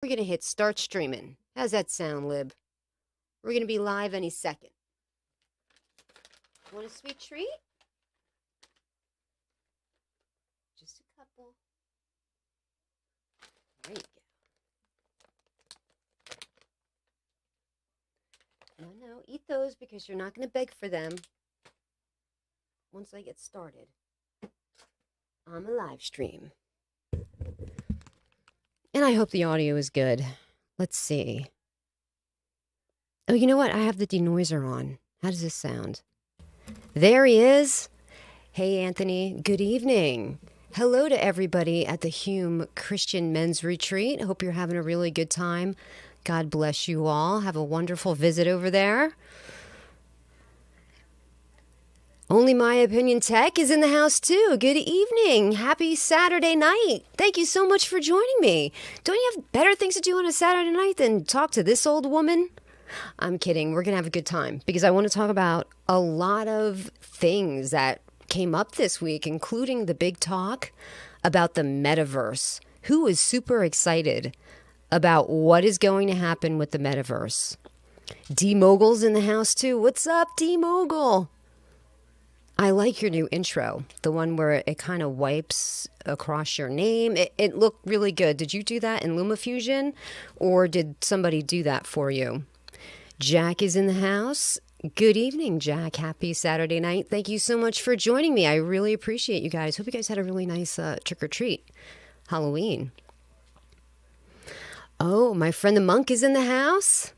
we're going to hit start streaming. How's that sound, Lib? We're going to be live any second. Want a sweet treat? Just a couple. There you go. No, eat those because you're not going to beg for them once I get started. On the live stream. And I hope the audio is good. Let's see. Oh, you know what? I have the denoiser on. How does this sound? There he is. Hey, Anthony. Good evening. Hello to everybody at the Hume Christian Men's Retreat. I hope you're having a really good time. God bless you all. Have a wonderful visit over there. Only My Opinion Tech is in the house too. Good evening. Happy Saturday night. Thank you so much for joining me. Don't you have better things to do on a Saturday night than talk to this old woman? I'm kidding. We're going to have a good time because I want to talk about a lot of things that came up this week, including the big talk about the metaverse. Who is super excited about what is going to happen with the metaverse? D-Mogul's in the house too. What's up, D-Mogul? I like your new intro, the one where it kind of wipes across your name. It looked really good. Did you do that in LumaFusion, or did somebody do that for you? Jack is in the house. Good evening, Jack. Happy Saturday night. Thank you so much for joining me. I really appreciate you guys. Hope you guys had a really nice trick-or-treat Halloween. Oh, my friend the monk is in the house.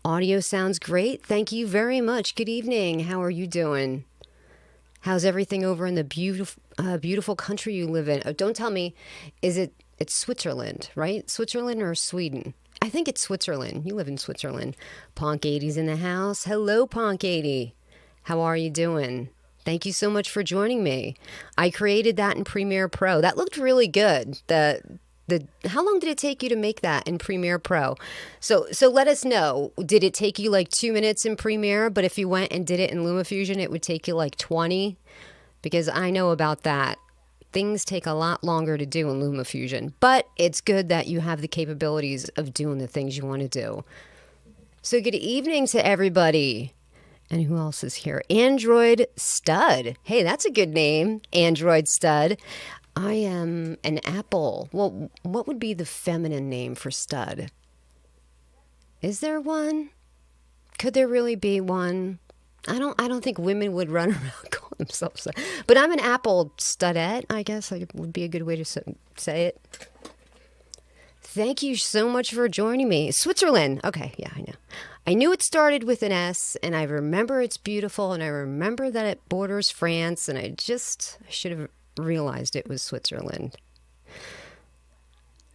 Audio sounds great. Thank you very much. Good evening. How are you doing? How's everything over in the beautiful country you live in? Oh, don't tell me, it's Switzerland, right? Switzerland or Sweden? I think it's Switzerland. You live in Switzerland. Ponk 80's in the house. Hello, Ponk 80. How are you doing? Thank you so much for joining me. I created that in Premiere Pro. That looked really good. How long did it take you to make that in Premiere Pro? So let us know. Did it take you like 2 minutes in Premiere? But if you went and did it in LumaFusion, it would take you like 20? Because I know about that. Things take a lot longer to do in LumaFusion. But it's good that you have the capabilities of doing the things you want to do. So good evening to everybody. And who else is here? Android Stud. Hey, that's a good name. Android Stud. I am an apple. Well, what would be the feminine name for stud? Is there one? Could there really be one? I don't think women would run around calling themselves that. But I'm an apple studette, I guess would be a good way to say it. Thank you so much for joining me. Switzerland. Okay, yeah, I know. I knew it started with an S, and I remember it's beautiful, and I remember that it borders France, and I should have realized it was Switzerland.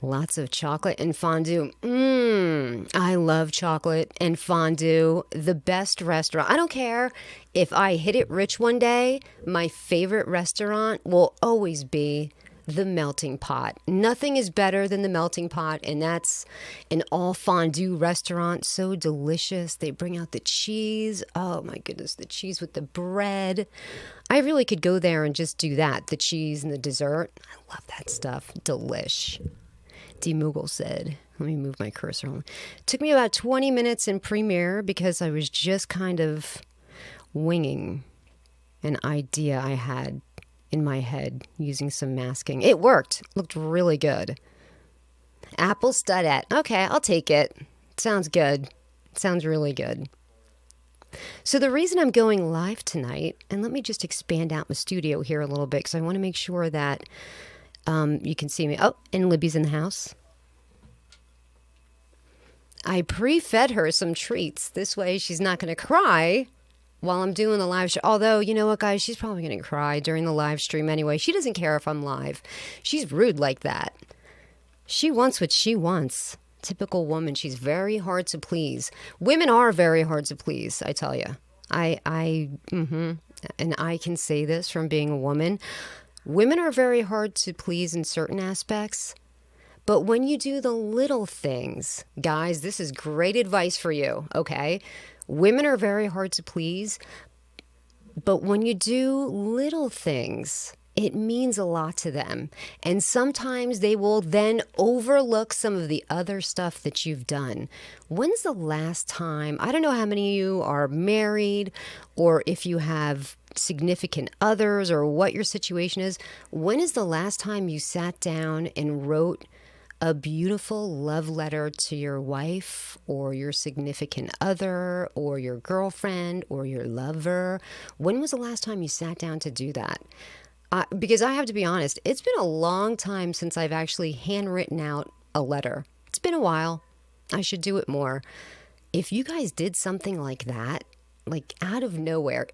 Lots of chocolate and fondue. I love chocolate and fondue. The best restaurant. I don't care if I hit it rich one day. My favorite restaurant will always be the Melting Pot. Nothing is better than the Melting Pot, and that's an all fondue restaurant. So delicious. They bring out the cheese. Oh my goodness, the cheese with the bread. I really could go there and just do that. The cheese and the dessert. I love that stuff. Delish. D-Moogle said. Let me move my cursor on. It took me about 20 minutes in Premiere because I was just kind of winging an idea I had in my head using some masking. It worked. Looked really good. Apple Studette. Okay, I'll take it. Sounds good. Sounds really good. So the reason I'm going live tonight, and let me just expand out my studio here a little bit because I want to make sure that you can see me. Oh, and Libby's in the house. I pre-fed her some treats. This way she's not going to cry while I'm doing the live show. Although, you know what, guys? She's probably going to cry during the live stream anyway. She doesn't care if I'm live. She's rude like that. She wants what she wants. Typical woman. She's very hard to please. Women are very hard to please, I tell you. And I can say this from being a woman. Women are very hard to please in certain aspects. But when you do the little things, guys, this is great advice for you, okay? Women are very hard to please, but when you do little things it means a lot to them. And sometimes they will then overlook some of the other stuff that you've done. When's the last time, I don't know how many of you are married or if you have significant others or what your situation is. When is the last time you sat down and wrote a beautiful love letter to your wife or your significant other or your girlfriend or your lover? When was the last time you sat down to do that? Because I have to be honest, it's been a long time since I've actually handwritten out a letter. It's been a while. I should do it more. If you guys did something like that, like out of nowhere,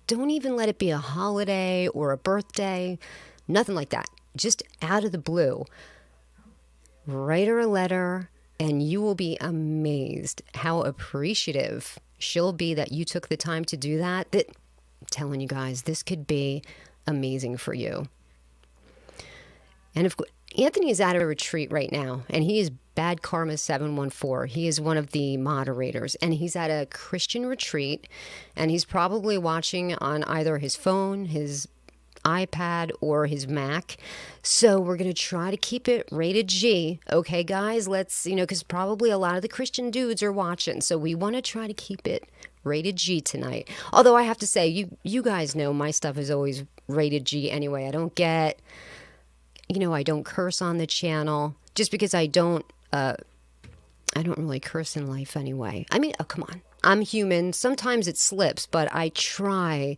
don't even let it be a holiday or a birthday, nothing like that. Just out of the blue, write her a letter and you will be amazed how appreciative she'll be that you took the time to do that. I'm telling you guys, this could be amazing for you. And of course, Anthony is at a retreat right now, and he is Bad Karma 714. He is one of the moderators, and he's at a Christian retreat, and he's probably watching on either his phone, his iPad, or his Mac. So we're going to try to keep it rated G. Okay, guys, let's, because probably a lot of the Christian dudes are watching, so we want to try to keep it rated G tonight. Although I have to say, you guys know my stuff is always rated G anyway. I don't get, I don't curse on the channel just because I don't really curse in life anyway. I mean, oh, come on. I'm human. Sometimes it slips, but I try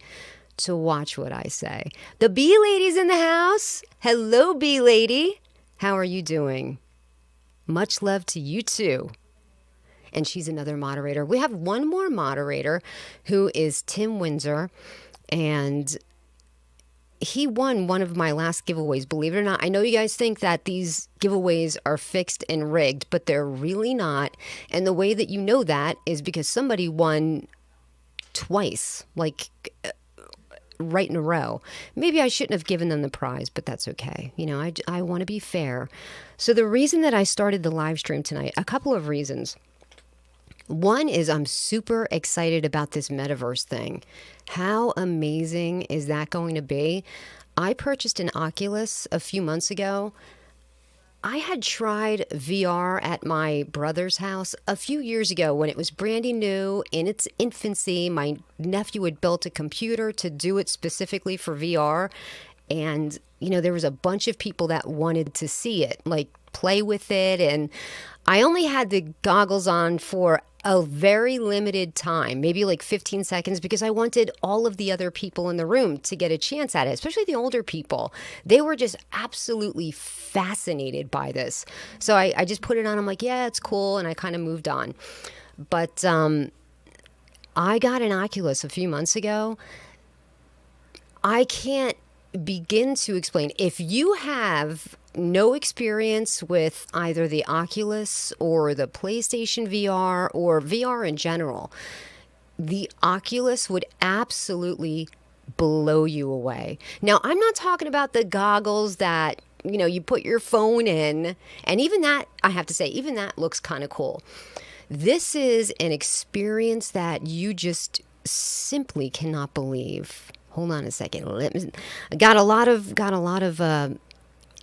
to watch what I say. The bee lady's in the house. Hello, bee lady. How are you doing? Much love to you too. And she's another moderator. We have one more moderator who is Tim Windsor, and he won one of my last giveaways. Believe it or not, I know you guys think that these giveaways are fixed and rigged, but they're really not. And the way that you know that is because somebody won twice, like right in a row. Maybe I shouldn't have given them the prize, but that's okay. I want to be fair. So the reason that I started the live stream tonight, a couple of reasons. One is I'm super excited about this metaverse thing. How amazing is that going to be? I purchased an Oculus a few months ago. I had tried VR at my brother's house a few years ago when it was brand new in its infancy. My nephew had built a computer to do it specifically for VR. And, there was a bunch of people that wanted to see it, like play with it. And I only had the goggles on for a very limited time, maybe like 15 seconds, because I wanted all of the other people in the room to get a chance at it, especially the older people. They were just absolutely fascinated by this. So I just put it on. I'm like, yeah, it's cool. And I kind of moved on. But I got an Oculus a few months ago. I can't begin to explain. If you have no experience with either the Oculus or the PlayStation VR or VR in general, the Oculus would absolutely blow you away. Now, I'm not talking about the goggles that, you put your phone in, and even that, I have to say, even that looks kind of cool. This is an experience that you just simply cannot believe. Hold on a second. I got a lot of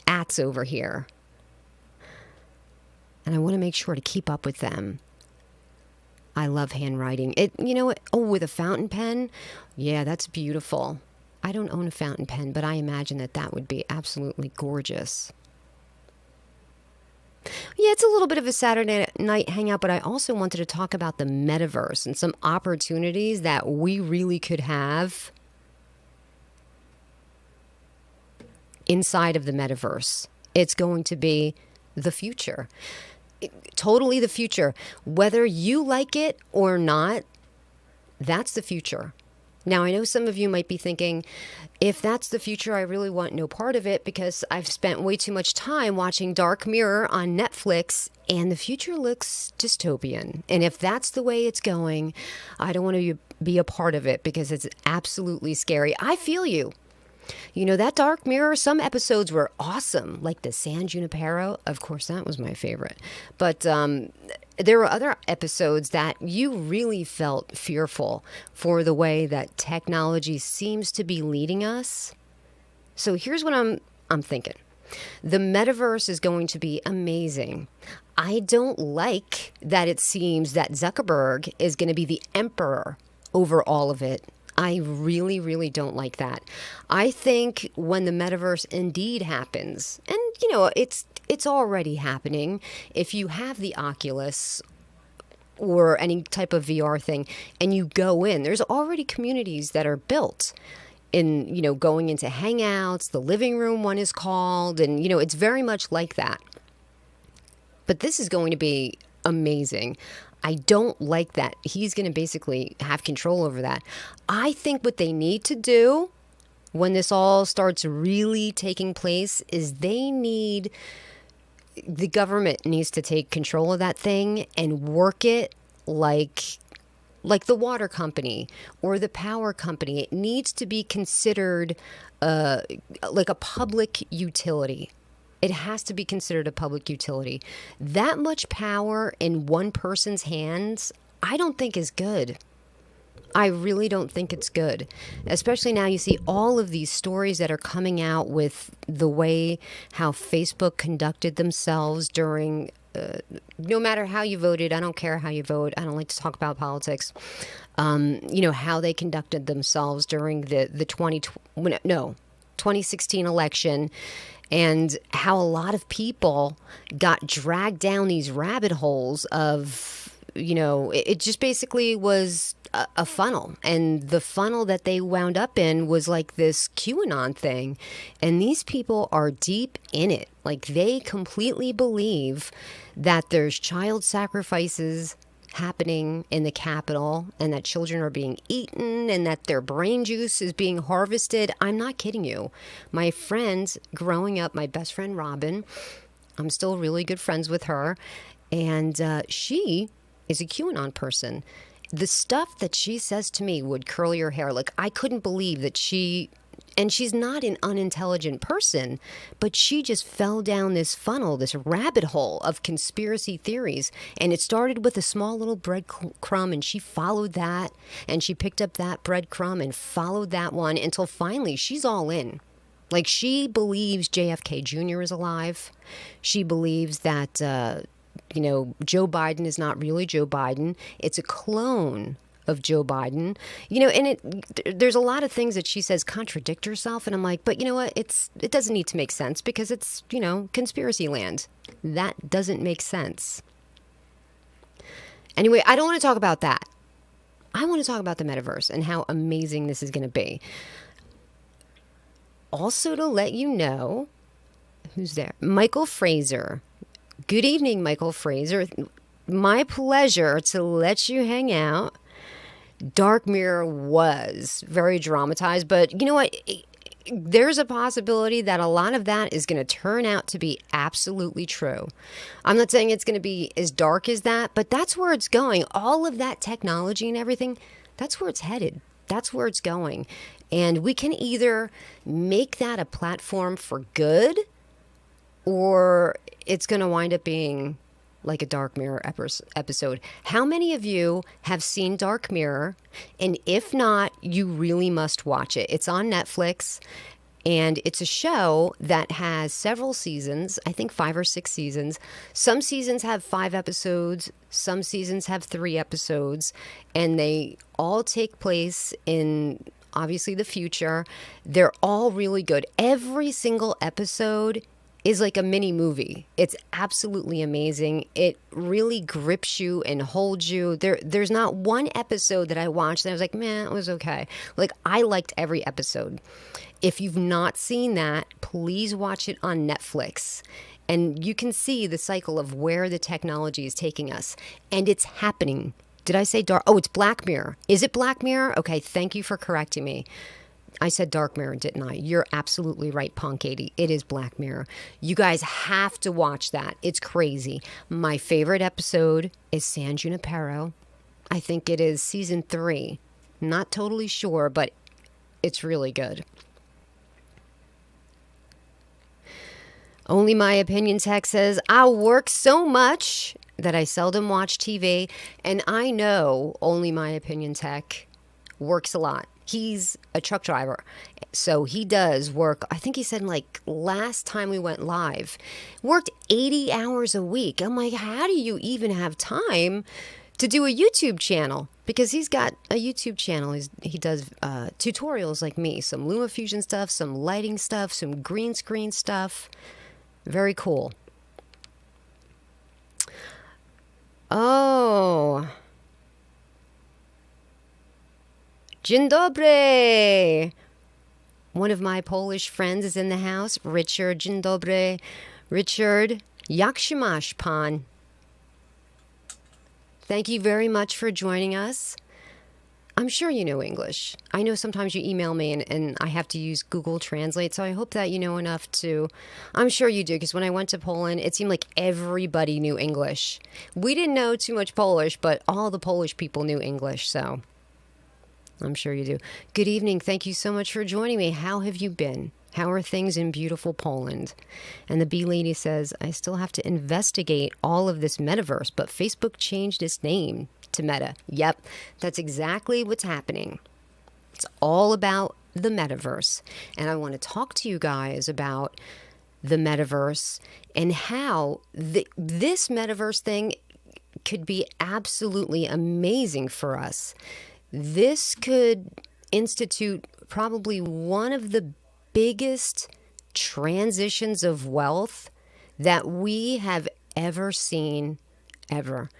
ats over here, and I want to make sure to keep up with them. I love handwriting. With a fountain pen. Yeah, that's beautiful. I don't own a fountain pen, but I imagine that would be absolutely gorgeous. Yeah, it's a little bit of a Saturday night hangout, but I also wanted to talk about the metaverse and some opportunities that we really could have inside of the metaverse. It's going to be the future. Totally the future. Whether you like it or not, that's the future. Now, I know some of you might be thinking, if that's the future, I really want no part of it because I've spent way too much time watching Dark Mirror on Netflix and the future looks dystopian. And if that's the way it's going, I don't want to be a part of it because it's absolutely scary. I feel you. That Dark Mirror, some episodes were awesome, like the San Junipero. Of course, that was my favorite. But there were other episodes that you really felt fearful for the way that technology seems to be leading us. So here's what I'm thinking. The metaverse is going to be amazing. I don't like that it seems that Zuckerberg is going to be the emperor over all of it. I really, really don't like that. I think when the metaverse indeed happens, and it's already happening. If you have the Oculus or any type of VR thing and you go in, there's already communities that are built in, going into Hangouts. The living room one is called, and it's very much like that. But this is going to be amazing. I don't like that he's going to basically have control over that. I think what they need to do when this all starts really taking place is the government needs to take control of that thing and work it like the water company or the power company. It needs to be considered like a public utility. It has to be considered a public utility. That much power in one person's hands, I don't think is good. I really don't think it's good. Especially now you see all of these stories that are coming out with the way how Facebook conducted themselves during, no matter how you voted, I don't care how you vote. I don't like to talk about politics. How they conducted themselves during the 2016 election. And how a lot of people got dragged down these rabbit holes of, it just basically was a funnel. And the funnel that they wound up in was like this QAnon thing. And these people are deep in it. Like they completely believe that there's child sacrifices happening in the Capitol and that children are being eaten and that their brain juice is being harvested. I'm not kidding you. My friends growing up, my best friend Robin, I'm still really good friends with her, and she is a QAnon person. The stuff that she says to me would curl your hair. Like I couldn't believe that and she's not an unintelligent person, but she just fell down this funnel, this rabbit hole of conspiracy theories. And it started with a small little breadcrumb, and she followed that, and she picked up that breadcrumb and followed that one until finally she's all in. Like she believes JFK Jr. is alive. She believes that, Joe Biden is not really Joe Biden. It's a clone of Joe Biden, and there's a lot of things that she says contradict herself. And I'm like, but you know what? It doesn't need to make sense because it's, conspiracy land. That doesn't make sense. Anyway, I don't want to talk about that. I want to talk about the metaverse and how amazing this is going to be. Also to let you know, who's there? Michael Fraser. Good evening, Michael Fraser. My pleasure to let you hang out. Dark Mirror was very dramatized, but you know what? There's a possibility that a lot of that is going to turn out to be absolutely true. I'm not saying it's going to be as dark as that, but that's where it's going. All of that technology and everything, that's where it's headed. That's where it's going. And we can either make that a platform for good, or it's going to wind up being like a Dark Mirror episode. How many of you have seen Dark Mirror? And if not, you really must watch it. It's on Netflix, and it's a show that has several seasons, I think 5 or 6 seasons. Some seasons have 5 episodes, some seasons have 3 episodes, and they all take place in obviously the future. They're all really good. Every single episode is like a mini movie. It's absolutely amazing. It really grips you and holds you. There's not one episode that I watched that I was like, man, it was okay. Like I liked every episode. If you've not seen that, please watch it on Netflix. And you can see the cycle of where the technology is taking us. And it's happening. Did I say dark? Oh, it's Black Mirror. Is it Black Mirror? Okay, thank you for correcting me. I said Dark Mirror, didn't I? You're absolutely right, Punk 80. It is Black Mirror. You guys have to watch that. It's crazy. My favorite episode is San Junipero. I think it is season 3. Not totally sure, but it's really good. Only My Opinion Tech says, I work so much that I seldom watch TV. And I know Only My Opinion Tech works a lot. He's a truck driver. So he does work, I think he said like last time we went live, worked 80 hours a week. I'm like, how do you even have time to do a YouTube channel? Because he's got a YouTube channel. He does tutorials like me, some LumaFusion stuff, some lighting stuff, some green screen stuff. Very cool. Oh. Dzień dobry. One of my Polish friends is in the house. Richard, dzień dobry. Richard, jak się masz, pan? Thank you very much for joining us. I'm sure you know English. I know sometimes you email me and I have to use Google Translate, so I hope that you know enough to... I'm sure you do, because when I went to Poland, it seemed like everybody knew English. We didn't know too much Polish, but all the Polish people knew English, so I'm sure you do. Good evening. Thank you so much for joining me. How have you been? How are things in beautiful Poland? And the bee lady says, I still have to investigate all of this metaverse, but Facebook changed its name to Meta. Yep, that's exactly what's happening. It's all about the metaverse. And I want to talk to you guys about the metaverse and how this metaverse thing could be absolutely amazing for us. This could institute probably one of the biggest transitions of wealth that we have ever seen, ever.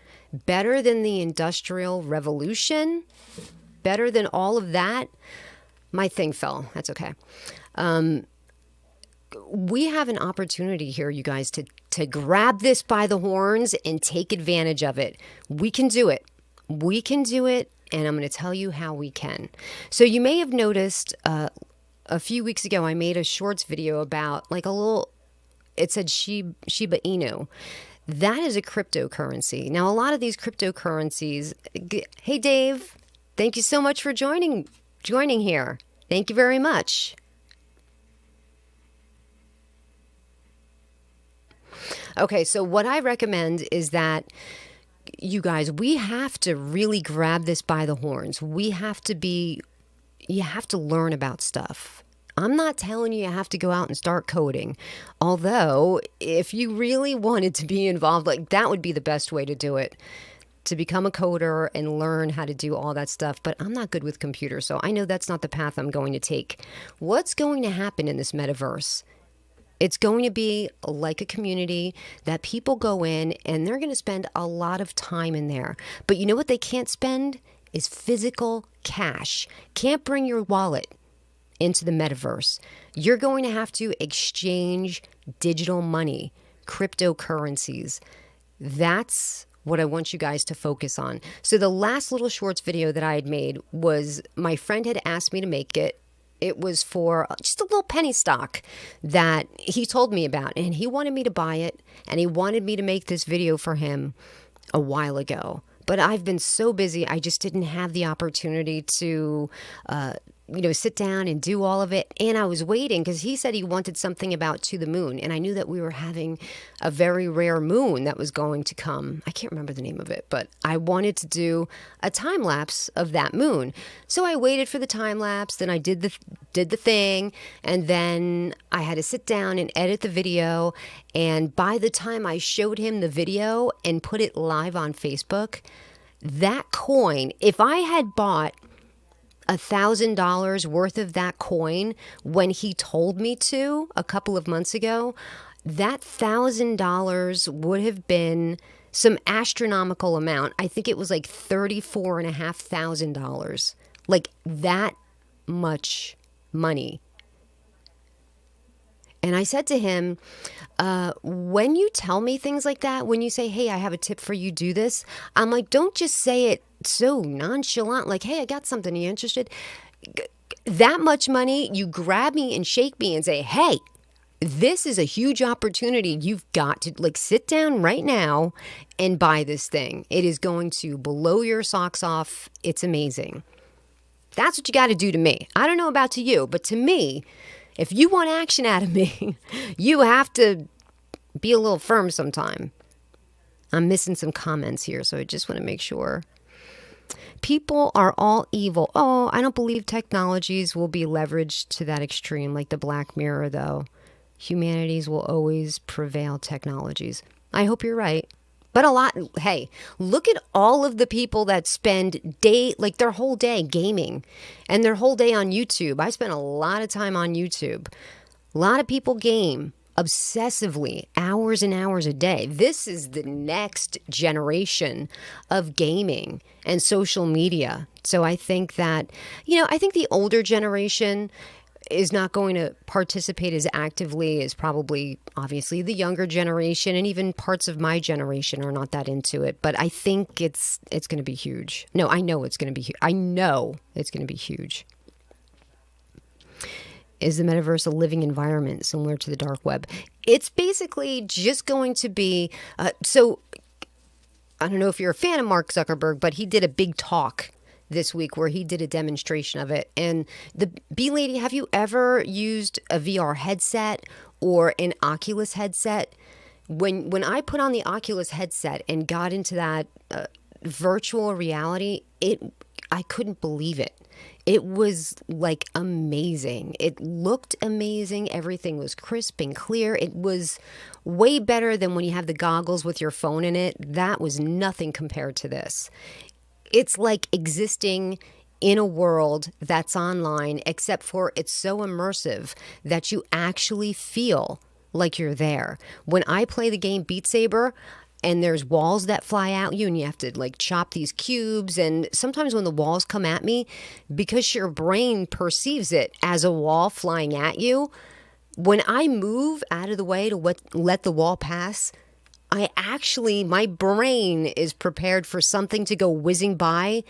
Better than the Industrial Revolution, better than all of that. My thing fell. That's okay. We have an opportunity here, you guys, to grab this by the horns and take advantage of it. We can do it. We can do it, and I'm going to tell you how we can. So you may have noticed a few weeks ago, I made a shorts video about like a little, it said Shiba Inu. That is a cryptocurrency. Now, a lot of these cryptocurrencies, hey, Dave, thank you so much for joining here. Thank you very much. Okay, so what I recommend is that you guys, we have to really grab this by the horns. You have to learn about stuff. I'm not telling you have to go out and start coding. Although, if you really wanted to be involved, like that would be the best way to do it. To become a coder and learn how to do all that stuff. But I'm not good with computers, so I know that's not the path I'm going to take. What's going to happen in this metaverse? It's going to be like a community that people go in and they're going to spend a lot of time in there. But you know what they can't spend? Is physical cash. Can't bring your wallet into the metaverse. You're going to have to exchange digital money, cryptocurrencies. That's what I want you guys to focus on. So the last little shorts video that I had made was, my friend had asked me to make it. It was for just a little penny stock that he told me about, and he wanted me to buy it, and he wanted me to make this video for him a while ago. But I've been so busy, I just didn't have the opportunity to, sit down and do all of it. And I was waiting because he said he wanted something about To the Moon. And I knew that we were having a very rare moon that was going to come. I can't remember the name of it, but I wanted to do a time lapse of that moon. So I waited for the time lapse. Then I did the thing. And then I had to sit down and edit the video. And by the time I showed him the video and put it live on Facebook, that coin, if I had bought $1,000 worth of that coin when he told me to a couple of months ago, that $1,000 would have been some astronomical amount. I think it was like $34,500. Like that much money. And I said to him, when you tell me things like that, when you say, hey, I have a tip for you, do this, I'm like, don't just say it so nonchalant, like, hey, I got something, are you interested? That much money, you grab me and shake me and say, hey, this is a huge opportunity. You've got to sit down right now and buy this thing. It is going to blow your socks off. It's amazing. That's what you got to do to me. I don't know about to you, but to me, if you want action out of me, you have to be a little firm sometime. I'm missing some comments here, so I just want to make sure. People are all evil. Oh, I don't believe technologies will be leveraged to that extreme, like the Black Mirror, though. Humanities will always prevail technologies. I hope you're right. But a lot, hey, look at all of the people that spend like their whole day gaming and their whole day on YouTube. I spend a lot of time on YouTube. A lot of people game obsessively, hours and hours a day. This is the next generation of gaming and social media. So I think that, I think the older generation is not going to participate as actively as probably, obviously, the younger generation, and even parts of my generation are not that into it. But I think it's going to be huge. No, I know it's going to be huge. I know it's going to be huge. Is the metaverse a living environment similar to the dark web? It's basically just going to be, so I don't know if you're a fan of Mark Zuckerberg, but he did a big talk this week where he did a demonstration of it. And the bee lady, have you ever used a VR headset or an Oculus headset? When I put on the Oculus headset and got into that virtual reality, I couldn't believe it. It was like amazing. It looked amazing. Everything was crisp and clear. It was way better than when you have the goggles with your phone in it. That was nothing compared to this. It's like existing in a world that's online, except for it's so immersive that you actually feel like you're there. When I play the game Beat Saber, and there's walls that fly at you and you have to like chop these cubes. And sometimes when the walls come at me, because your brain perceives it as a wall flying at you, when I move out of the way to let the wall pass, my brain is prepared for something to go whizzing by.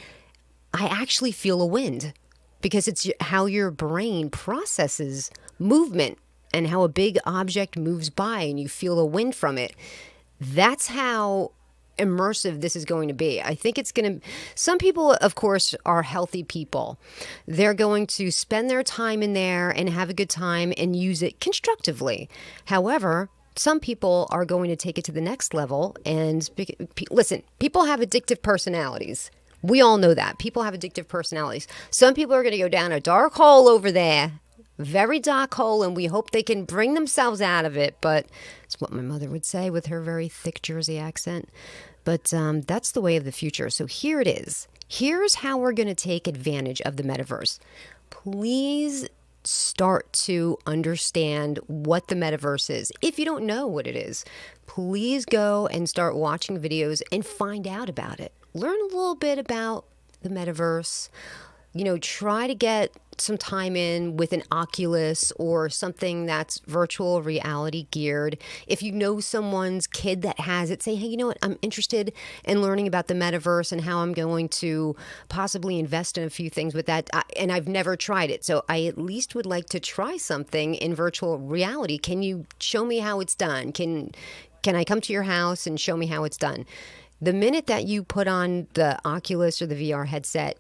I actually feel a wind because it's how your brain processes movement and how a big object moves by and you feel a wind from it. That's how immersive this is going to be. I think it's going to, some people, of course, are healthy people. They're going to spend their time in there and have a good time and use it constructively. However, some people are going to take it to the next level. And listen, people have addictive personalities. We all know that. People have addictive personalities. Some people are going to go down a dark hole over there. Very dark hole, and we hope they can bring themselves out of it. But it's what my mother would say with her very thick Jersey accent. But that's the way of the future. So here it is. Here's how we're going to take advantage of the metaverse. Please start to understand what the metaverse is. If you don't know what it is, please go and start watching videos and find out about it. Learn a little bit about the metaverse. Try to get some time in with an Oculus or something that's virtual reality geared. If you know someone's kid that has it, say, hey, you know what? I'm interested in learning about the metaverse and how I'm going to possibly invest in a few things with that. And I've never tried it. So I at least would like to try something in virtual reality. Can you show me how it's done? Can I come to your house and show me how it's done? The minute that you put on the Oculus or the VR headset,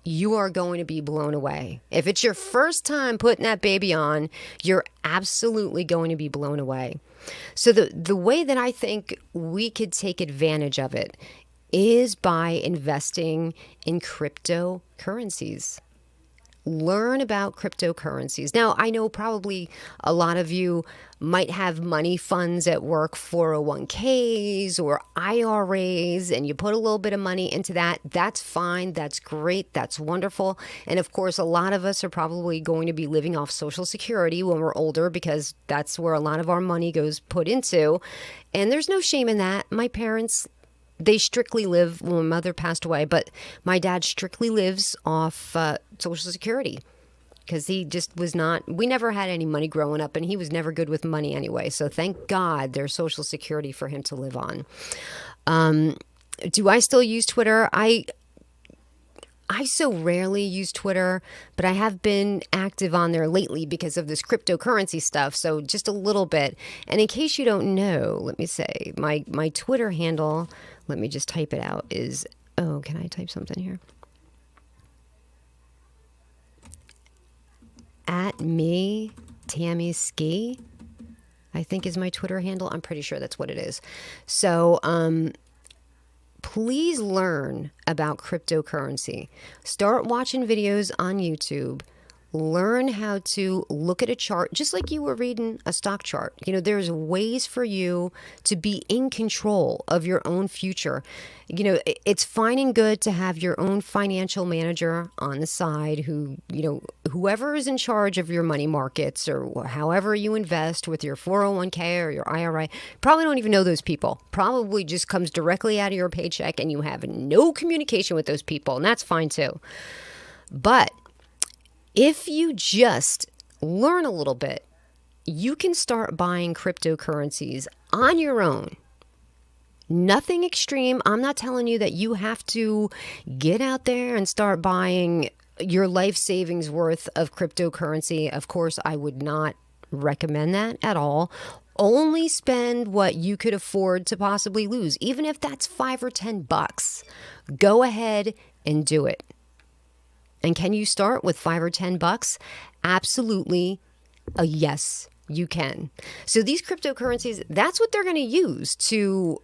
you are going to be blown away. If it's your first time putting that baby on, you're absolutely going to be blown away. So the way that I think we could take advantage of it is by investing in cryptocurrencies. Learn about cryptocurrencies. Now, I know probably a lot of you might have money funds at work, 401ks or IRAs, and you put a little bit of money into that. That's fine. That's great. That's wonderful. And of course, a lot of us are probably going to be living off Social Security when we're older because that's where a lot of our money goes put into. And there's no shame in that. My parents, they strictly live, well, my mother passed away, but my dad strictly lives off Social Security because he just was not, we never had any money growing up and he was never good with money anyway. So thank God there's Social Security for him to live on. Do I still use Twitter? I so rarely use Twitter, but I have been active on there lately because of this cryptocurrency stuff. So just a little bit. And in case you don't know, let me say my Twitter handle, let me just type it out, is, can I type something here? At me, Tammy Ski, I think is my Twitter handle. I'm pretty sure that's what it is. So, please learn about cryptocurrency. Start watching videos on YouTube. Learn how to look at a chart just like you were reading a stock chart. There's ways for you to be in control of your own future. It's fine and good to have your own financial manager on the side whoever is in charge of your money markets or however you invest with your 401k or your IRA. Probably don't even know those people. Probably just comes directly out of your paycheck and you have no communication with those people, and that's fine too. But if you just learn a little bit, you can start buying cryptocurrencies on your own. Nothing extreme. I'm not telling you that you have to get out there and start buying your life savings worth of cryptocurrency. Of course, I would not recommend that at all. Only spend what you could afford to possibly lose, even if that's $5 or $10. Go ahead and do it. And can you start with $5 or $10? Absolutely. Yes, you can. So these cryptocurrencies, that's what they're going to use to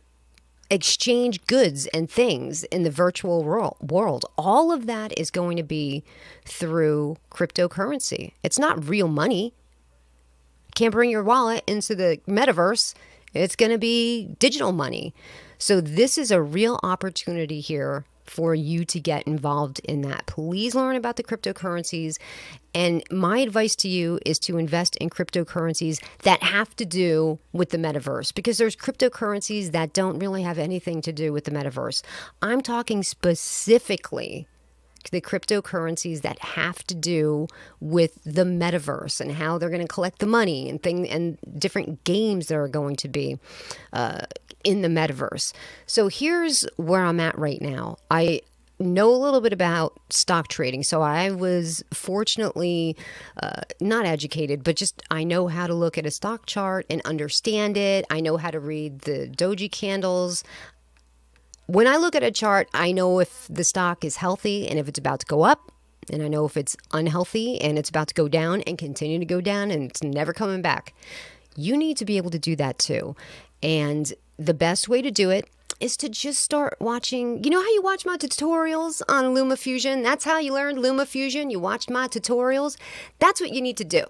exchange goods and things in the virtual world. All of that is going to be through cryptocurrency. It's not real money. Can't bring your wallet into the metaverse. It's going to be digital money. So this is a real opportunity here for you to get involved in that. Please learn about the cryptocurrencies. And my advice to you is to invest in cryptocurrencies that have to do with the metaverse, because there's cryptocurrencies that don't really have anything to do with the metaverse. I'm talking specifically the cryptocurrencies that have to do with the metaverse and how they're going to collect the money and different games that are going to be in the metaverse. So here's where I'm at right now. I know a little bit about stock trading. So I was fortunately not educated, but just I know how to look at a stock chart and understand it. I know how to read the doji candles. When I look at a chart, I know if the stock is healthy and if it's about to go up, and I know if it's unhealthy and it's about to go down and continue to go down and it's never coming back. You need to be able to do that too. And the best way to do it is to just start watching. You know how you watch my tutorials on LumaFusion? That's how you learned LumaFusion. You watched my tutorials. That's what you need to do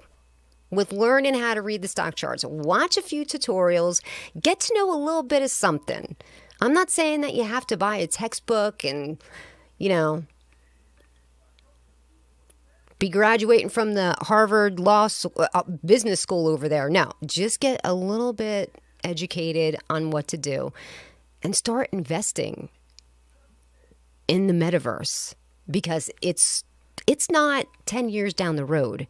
with learning how to read the stock charts. Watch a few tutorials. Get to know a little bit of something. I'm not saying that you have to buy a textbook and, be graduating from the Harvard business school over there. No, just get a little bit educated on what to do and start investing in the metaverse, because it's not 10 years down the road.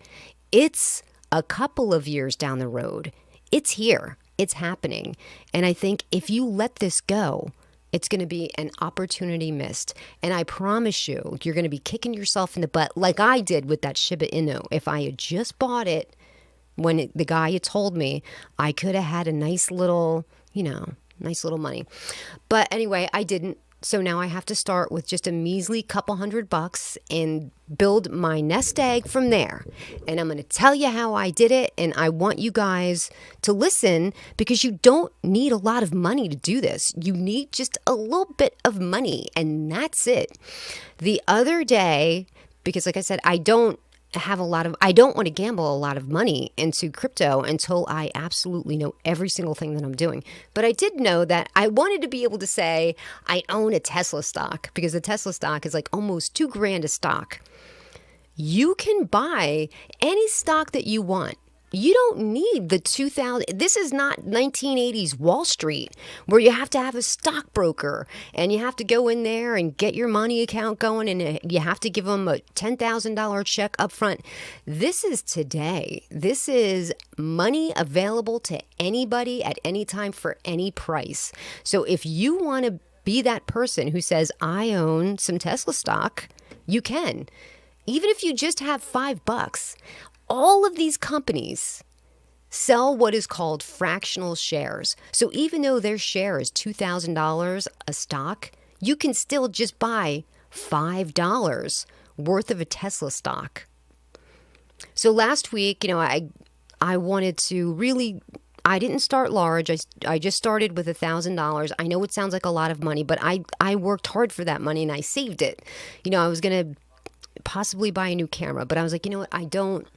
It's a couple of years down the road. It's here. It's happening. And I think if you let this go, it's going to be an opportunity missed. And I promise you, you're going to be kicking yourself in the butt like I did with that Shiba Inu. If I had just bought it when the guy had told me, I could have had a nice little money. But anyway, I didn't. So now I have to start with just a measly couple $100 and build my nest egg from there. And I'm going to tell you how I did it. And I want you guys to listen, because you don't need a lot of money to do this. You need just a little bit of money, and that's it. The other day, because like I said, I don't want to gamble a lot of money into crypto until I absolutely know every single thing that I'm doing. But I did know that I wanted to be able to say I own a Tesla stock, because the Tesla stock is like almost $2,000 a stock. You can buy any stock that you want. You don't need the 2000. This is not 1980s Wall Street where you have to have a stockbroker and you have to go in there and get your money account going and you have to give them a $10,000 check up front. This is today. This is money available to anybody at any time for any price. So if you want to be that person who says, I own some Tesla stock, you can. Even if you just have $5, all of these companies sell what is called fractional shares. So even though their share is $2,000 a stock, you can still just buy $5 worth of a Tesla stock. So last week, I wanted to really, I didn't start large. I just started with $1,000. I know it sounds like a lot of money, but I worked hard for that money and I saved it. I was going to possibly buy a new camera, but I was like, you know what? I don't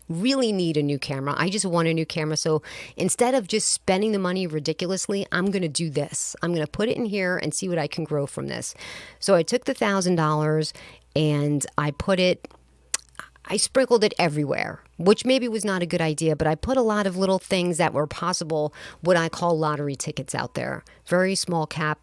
really need a new camera. I just want a new camera. So instead of just spending the money ridiculously, I'm going to do this. I'm going to put it in here and see what I can grow from this. So I took the $1,000 and I sprinkled it everywhere, which maybe was not a good idea, but I put a lot of little things that were possible, what I call lottery tickets out there, very small cap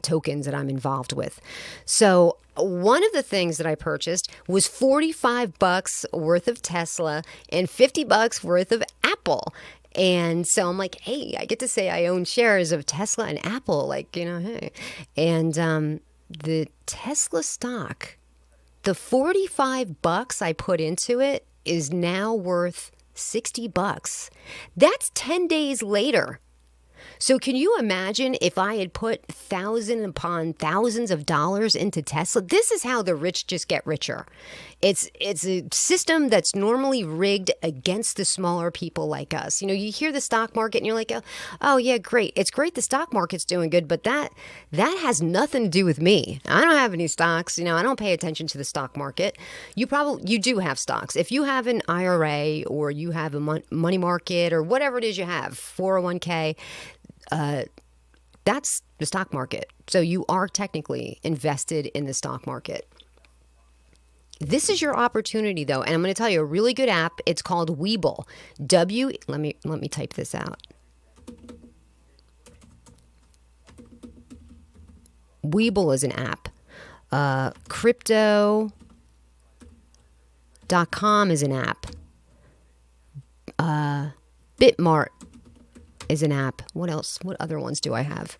tokens that I'm involved with. So one of the things that I purchased was $45 worth of Tesla and $50 worth of Apple. And so I'm like, hey, I get to say I own shares of Tesla and Apple, hey. And the Tesla stock, the $45 I put into it is now worth $60. That's 10 days later. So can you imagine if I had put thousands upon thousands of dollars into Tesla? This is how the rich just get richer. It's a system that's normally rigged against the smaller people like us. You hear the stock market and you're like, oh yeah, great. It's great the stock market's doing good, but that has nothing to do with me. I don't have any stocks. I don't pay attention to the stock market. You do have stocks. If you have an IRA or you have a money market or whatever it is you have, 401k, that's the stock market. So you are technically invested in the stock market. This is your opportunity, though, and I'm going to tell you a really good app. It's called Webull. Let me type this out. Webull is an app. Crypto.com is an app. Bitmart is an app. What else? What other ones do I have?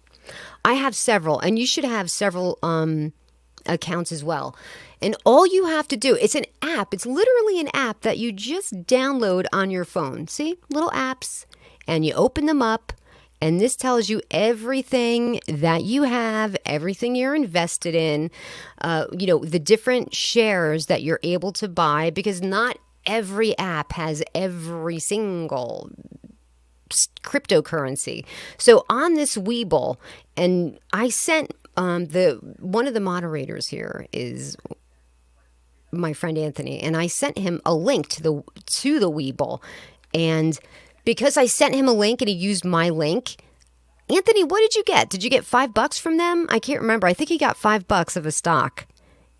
I have several, and you should have several accounts as well. And all you have to do, it's an app. It's literally an app that you just download on your phone. See? Little apps. And you open them up, and this tells you everything that you have, everything you're invested in, the different shares that you're able to buy, because not every app has every single cryptocurrency. So on this Webull, and I sent one of the moderators here is my friend Anthony, and I sent him a link to the Webull, and because I sent him a link and he used my link, Anthony, what did you get? Did you get $5 from them? I can't remember. I think he got $5 of a stock.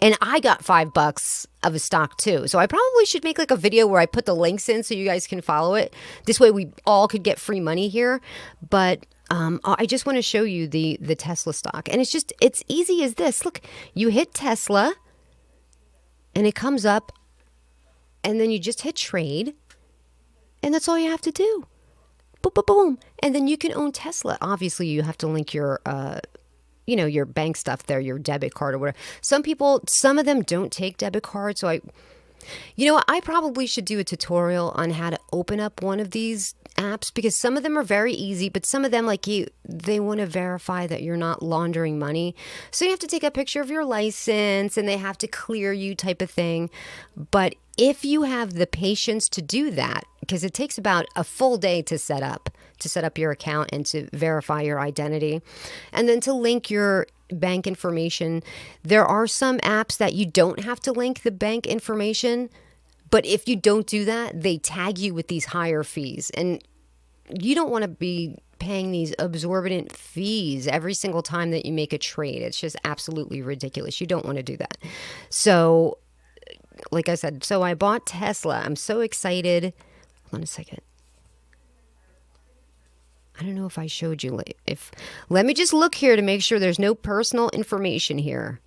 And I got $5 of a stock too. So I probably should make a video where I put the links in so you guys can follow it. This way we all could get free money here. But I just want to show you the Tesla stock. And it's easy as this. Look, you hit Tesla and it comes up and then you just hit trade. And that's all you have to do. Boom, boom, boom. And then you can own Tesla. Obviously, you have to link your your bank stuff there, your debit card or whatever. Some of them don't take debit cards. So I probably should do a tutorial on how to open up one of these apps, because some of them are very easy, but some of them, they want to verify that you're not laundering money. So you have to take a picture of your license and they have to clear you type of thing. But if you have the patience to do that, because it takes about a full day to set up your account and to verify your identity, and then to link your bank information. There are some apps that you don't have to link the bank information, but if you don't do that, they tag you with these higher fees, and you don't want to be paying these exorbitant fees every single time that you make a trade. It's just absolutely ridiculous. You don't want to do that. So like I said, so I bought Tesla. I'm so excited. Hold on a second. I don't know if I showed you. Let me just look here to make sure there's no personal information here.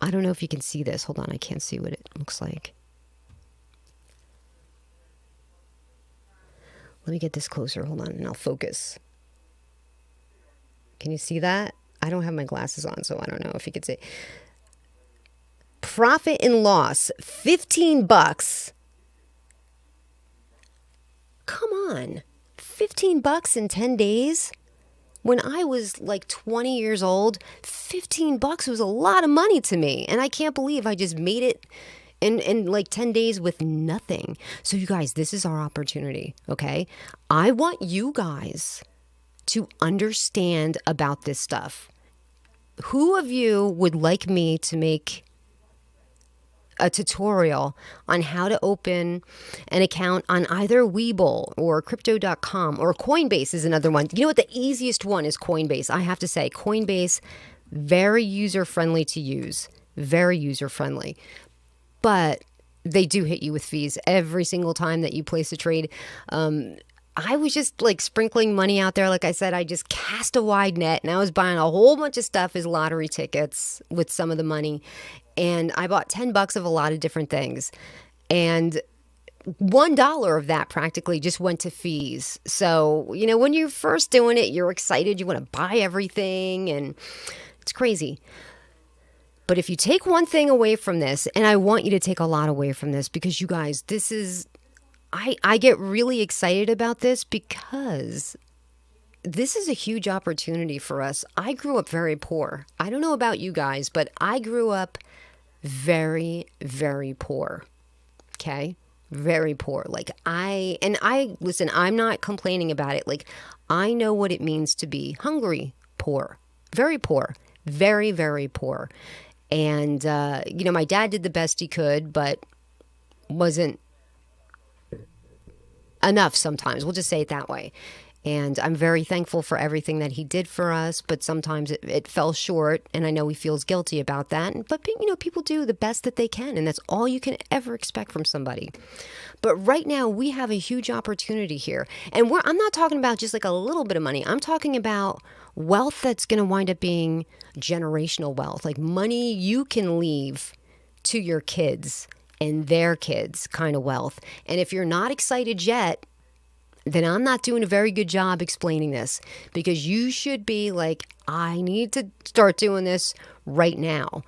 I don't know if you can see this. Hold on. I can't see what it looks like. Let me get this closer. Hold on, and I'll focus. Can you see that? I don't have my glasses on, so I don't know if you could see. Profit and loss, $15. Come on, $15 in 10 days? When I was 20 years old, $15 was a lot of money to me. And I can't believe I just made it in like 10 days with nothing. So you guys, this is our opportunity, okay? I want you guys to understand about this stuff. Who of you would like me to make a tutorial on how to open an account on either Webull or crypto.com, or Coinbase is another one. You know what? The easiest one is Coinbase. I have to say, Coinbase, very user-friendly to use. Very user-friendly. But they do hit you with fees every single time that you place a trade. I was just like sprinkling money out there. Like I said, I just cast a wide net, and I was buying a whole bunch of stuff as lottery tickets with some of the money. And I bought $10 of a lot of different things. And $1 of that practically just went to fees. So, you know, when you're first doing it, you're excited. You want to buy everything, and it's crazy. But if you take one thing away from this, and I want you to take a lot away from this, because you guys, this is, I get really excited about this because this is a huge opportunity for us. I grew up very poor. I don't know about you guys, but I grew up very, very poor. Okay? Very poor. Like listen, I'm not complaining about it. Like, I know what it means to be hungry, poor, very poor, very, very poor. And, you know, my dad did the best he could, but wasn't enough sometimes. We'll just say it that way. And I'm very thankful for everything that he did for us, but sometimes it fell short, and I know he feels guilty about that. But, you know, people do the best that they can, and that's all you can ever expect from somebody. But right now, we have a huge opportunity here. And I'm not talking about just like a little bit of money. I'm talking about wealth that's going to wind up being generational wealth, like money you can leave to your kids and their kids kind of wealth. And if you're not excited yet, then I'm not doing a very good job explaining this, because you should be like, I need to start doing this right now.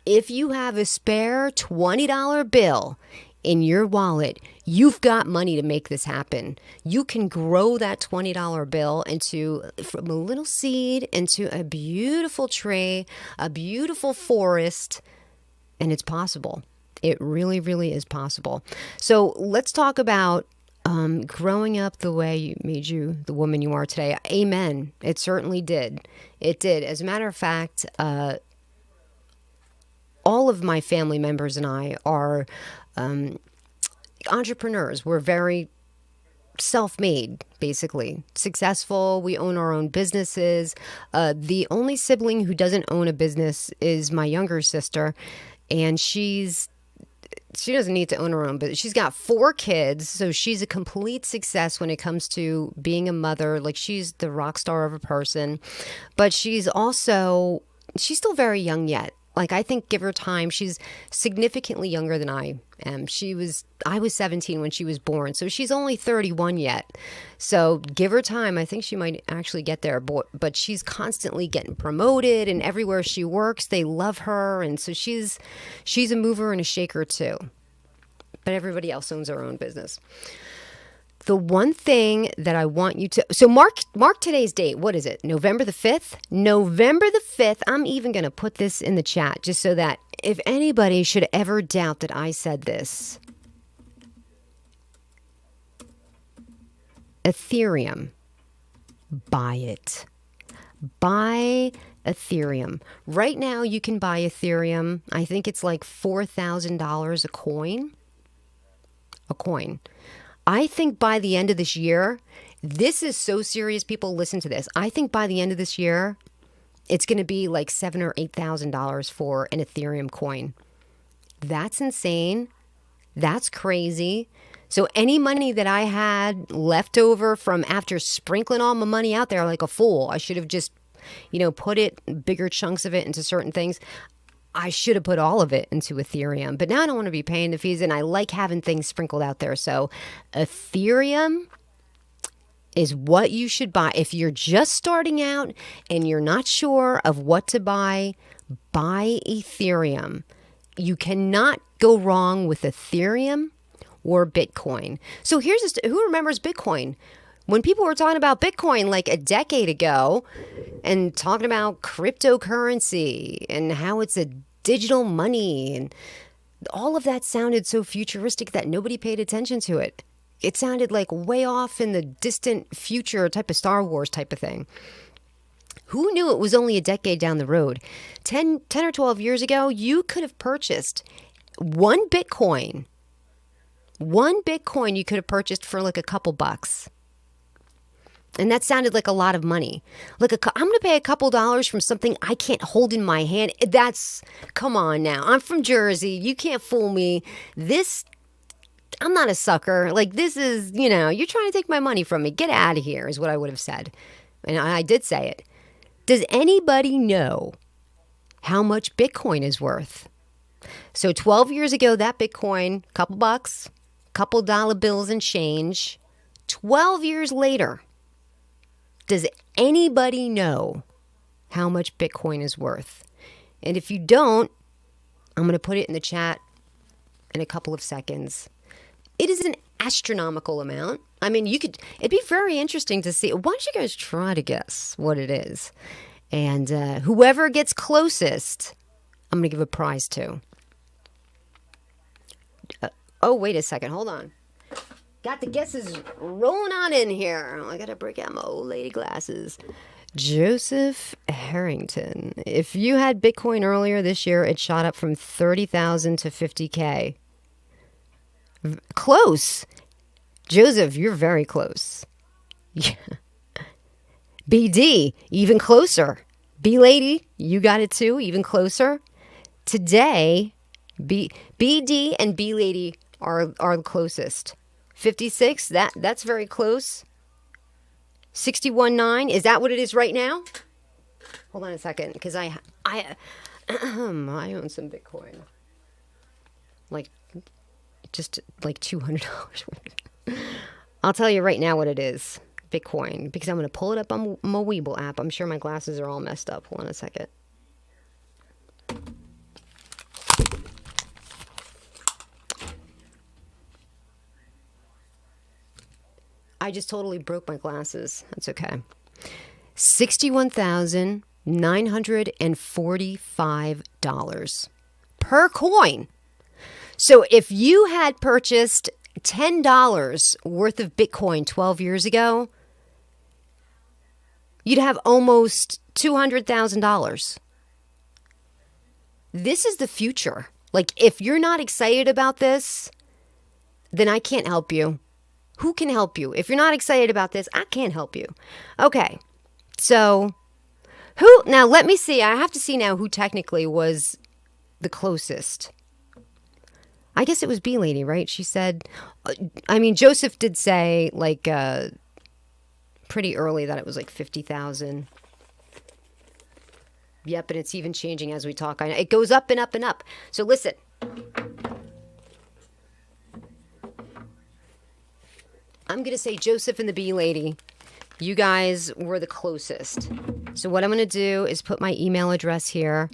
If you have a spare $20 bill in your wallet, you've got money to make this happen. You can grow that $20 bill from a little seed into a beautiful tree, a beautiful forest, and it's possible. It really, really is possible. So let's talk about growing up the way you made you the woman you are today. Amen. It certainly did. It did. As a matter of fact, all of my family members and I are entrepreneurs. We're very self-made, basically. Successful. We own our own businesses. The only sibling who doesn't own a business is my younger sister, and she doesn't need to own her own, but she's got 4 kids. So she's a complete success when it comes to being a mother. Like, she's the rock star of a person, but she's still very young yet. Like, I think give her time. She's significantly younger than I am. I was 17 when she was born, so she's only 31 yet. So give her time. I think she might actually get there, but she's constantly getting promoted, and everywhere she works, they love her. And so she's a mover and a shaker too. But everybody else owns their own business. The one thing that I want you to... So mark today's date. What is it? November the 5th? November the 5th. I'm even going to put this in the chat just so that if anybody should ever doubt that I said this. Ethereum. Buy it. Buy Ethereum. Right now you can buy Ethereum. I think it's like $4,000 a coin. I think by the end of this year, this is so serious, people listen to this. I think by the end of this year, it's going to be like $7,000 or $8,000 for an Ethereum coin. That's insane. That's crazy. So any money that I had left over from after sprinkling all my money out there like a fool, I should have just, put bigger chunks of it into certain things. I should have put all of it into Ethereum, but now I don't want to be paying the fees, and I like having things sprinkled out there. So Ethereum is what you should buy. If you're just starting out and you're not sure of what to buy Ethereum. You cannot go wrong with Ethereum or Bitcoin. So who remembers Bitcoin? When people were talking about Bitcoin like a decade ago and talking about cryptocurrency and how it's a digital money, and All of that sounded so futuristic that nobody paid attention to it. It sounded like way off in the distant future type of Star Wars type of thing. Who knew it was only a decade down the road? 10 or 12 years ago, you could have purchased one Bitcoin. One Bitcoin you could have purchased for like a couple bucks. And that sounded like a lot of money. Like, I'm going to pay a couple dollars from something I can't hold in my hand. Come on now. I'm from Jersey. You can't fool me. I'm not a sucker. Like, this is, you're trying to take my money from me. Get out of here is what I would have said. And I did say it. Does anybody know how much Bitcoin is worth? So 12 years ago, that Bitcoin, couple bucks, couple dollar bills and change. 12 years later, does anybody know how much Bitcoin is worth? And if you don't, I'm going to put it in the chat in a couple of seconds. It is an astronomical amount. I mean, it'd be very interesting to see. Why don't you guys try to guess what it is? And whoever gets closest, I'm going to give a prize to. Wait a second. Hold on. Got the guesses rolling on in here. I got to break out my old lady glasses. Joseph Harrington. If you had Bitcoin earlier this year, it shot up from 30,000 to 50K. Close. Joseph, you're very close. Yeah. BD, even closer. B Lady, you got it too, even closer. Today, BD and B Lady are the closest. 56, that's very close. 61.9, is that what it is right now? Hold on a second, because I own some Bitcoin. Just like $200. I'll tell you right now what it is. Bitcoin, because I'm going to pull it up on my Weeble app. I'm sure my glasses are all messed up. Hold on a second. I just totally broke my glasses. That's okay. $61,945 per coin. So if you had purchased $10 worth of Bitcoin 12 years ago, you'd have almost $200,000. This is the future. Like, if you're not excited about this, then I can't help you. Who can help you? If you're not excited about this, I can't help you. Okay. So, now let me see. I have to see now who technically was the closest. I guess it was B Lady, right? She said, Joseph did say pretty early that it was like 50,000. Yep, and it's even changing as we talk. I know it goes up and up and up. So listen. I'm going to say Joseph and the B Lady. You guys were the closest. So what I'm going to do is put my email address here.